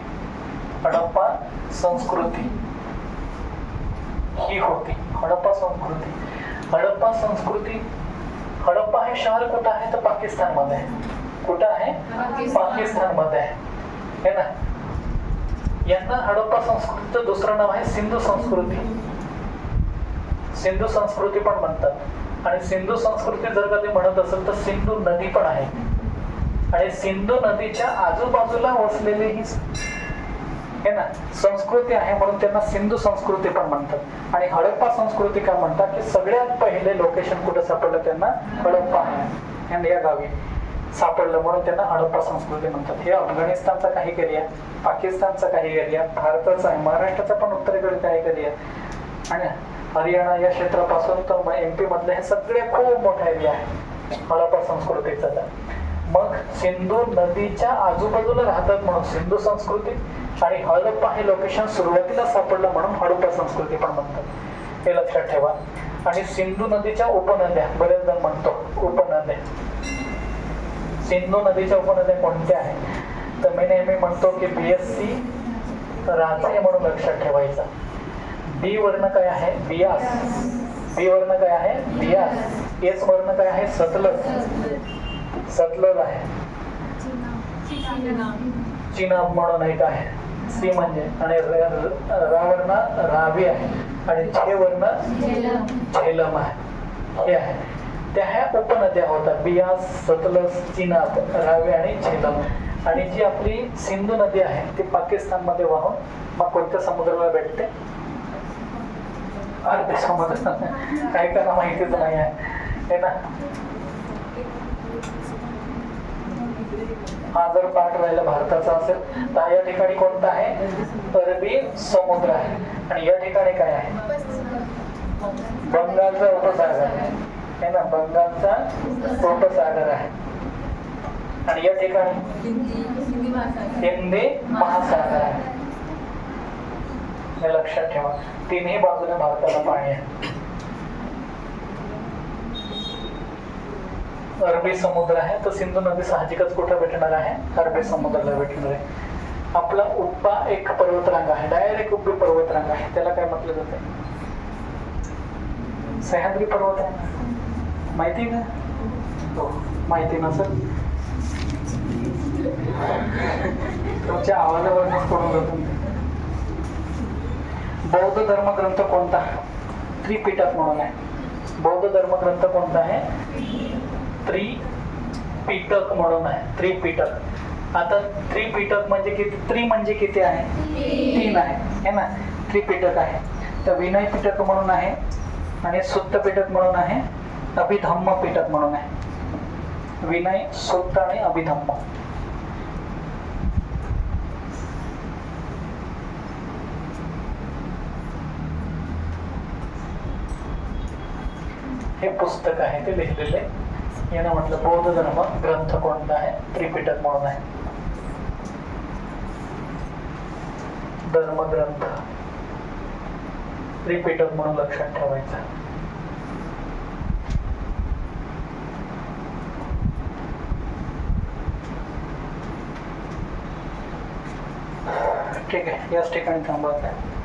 ही होती. हडप्पा हे शहर कुठं आहे? तर पाकिस्तानमध्ये आहे. कुठं आहे? पाकिस्तानमध्ये आहे, है ना. यांना हडप्पा संस्कृतीचं दुसरं नाव आहे सिंधू संस्कृती पण म्हणतात. आणि सिंधू संस्कृती जर का ते म्हणत असेल तर सिंधू नदी पण आहे, आणि सिंधू नदीच्या आजूबाजूला वसलेली ही हे ना संस्कृती आहे, म्हणून त्यांना सिंधू संस्कृती पण म्हणतात. आणि हडप्पा संस्कृती काय म्हणतात की सगळ्यात पहिले लोकेशन कुठं सापडलं त्यांना? हडप्पा आहे या गावी सापडलं, म्हणून त्यांना हडप्पा संस्कृती म्हणतात. हे अफगाणिस्तानचा काही एरिया, पाकिस्तानचा काही एरिया, भारताचा आहे, महाराष्ट्राचा पण उत्तरेकडे काही एरिया, आणि हरियाणा या क्षेत्रापासून तर MP मधले हे सगळे खूप मोठा एरिया आहे हडप्पा संस्कृतीचा. मग सिंधू नदीच्या आजूबाजूला राहतात म्हणून सिंधू संस्कृती, आणि हडप्पा हे लोकेशन सुरुवातीला सापडलं म्हणून हडप्पा संस्कृती पण म्हणतात. हे लक्षात ठेवा. आणि सिंधू नदीच्या उपनद्या, बरेच जण म्हणतो उपनद्या, सिंधू नदीच्या उपनद्या कोणत्या आहेत? तर मी नेहमी म्हणतो की BSC राजे म्हणून लक्षात ठेवायचा. B वर्ण काय आहे? बियास. B वर्ण काय आहे? बियास. S वर्ण काय आहे? सतलज आहे. चिनाब म्हणून एक आहे, C म्हणजे, आणि रा वर्ण रावी आहे, आणि झे वर्ण झेलम आहे. हे आहे त्या ह्या उपनद्या होतात, बियास, सतलज, चिनाब, रावी आणि झेलम. आणि जी आपली सिंधू नदी आहे ती पाकिस्तानमध्ये वाहून मग कोणत्या समुद्राला भेटते? अरबी समुद्र. काही त्यांना माहितीच नाही आहे, हे ना. हा जर पाठ राहिला भारताचा असेल तर या ठिकाणी कोणता आहे? अरबी समुद्र आहे. आणि या ठिकाणी काय आहे? बंगालचा उपसागर आहे ना, बंगालचा उपसागर आहे. आणि या ठिकाणी हिंदी महासागर आहे. हे लक्षात ठेवा. तिन्ही बाजूने भारताला पाणी आहे. अरबी समुद्र आहे तर सिंधू नदी साहजिकच कुठे भेटणार आहे? अरबी समुद्राला भेटणार आहे. आपला उब्बा एक पर्वतरांग आहे, डायरेक्ट उब्बी पर्वतरांग आहे. त्याला काय म्हटलं जाते? सह्याद्री पर्वतरांग. माहिती का? हो, माहिती नसेल तुमच्या आवाजावरूनच पडून जातो. बौद्ध धर्मग्रंथ कोणता? त्रिपिटक म्हणून आहे. बौद्ध धर्मग्रंथ कोणता आहे? त्रिपिटक म्हणून आहे. त्रिपिटक. आता त्रिपिटक म्हणजे किती? त्रि म्हणजे किती आहे? 3 आहे, है ना. त्रिपिटक आहे. तर विनय पिटक म्हणून आहे, आणि सुत्त पिटक म्हणून आहे, अभिधम्म पिटक म्हणून आहे. विनय, सुत्त आणि अभिधम्म. हे पुस्तक आहे ते लिहिलेले. यानं म्हटलं बौद्ध धर्म ग्रंथ कोणता आहे? त्रिपिटक म्हणून आहे. धर्मग्रंथ त्रिपिटक म्हणून लक्षात ठेवायचं. ठीक आहे, याच ठिकाणी थांबवत आहे.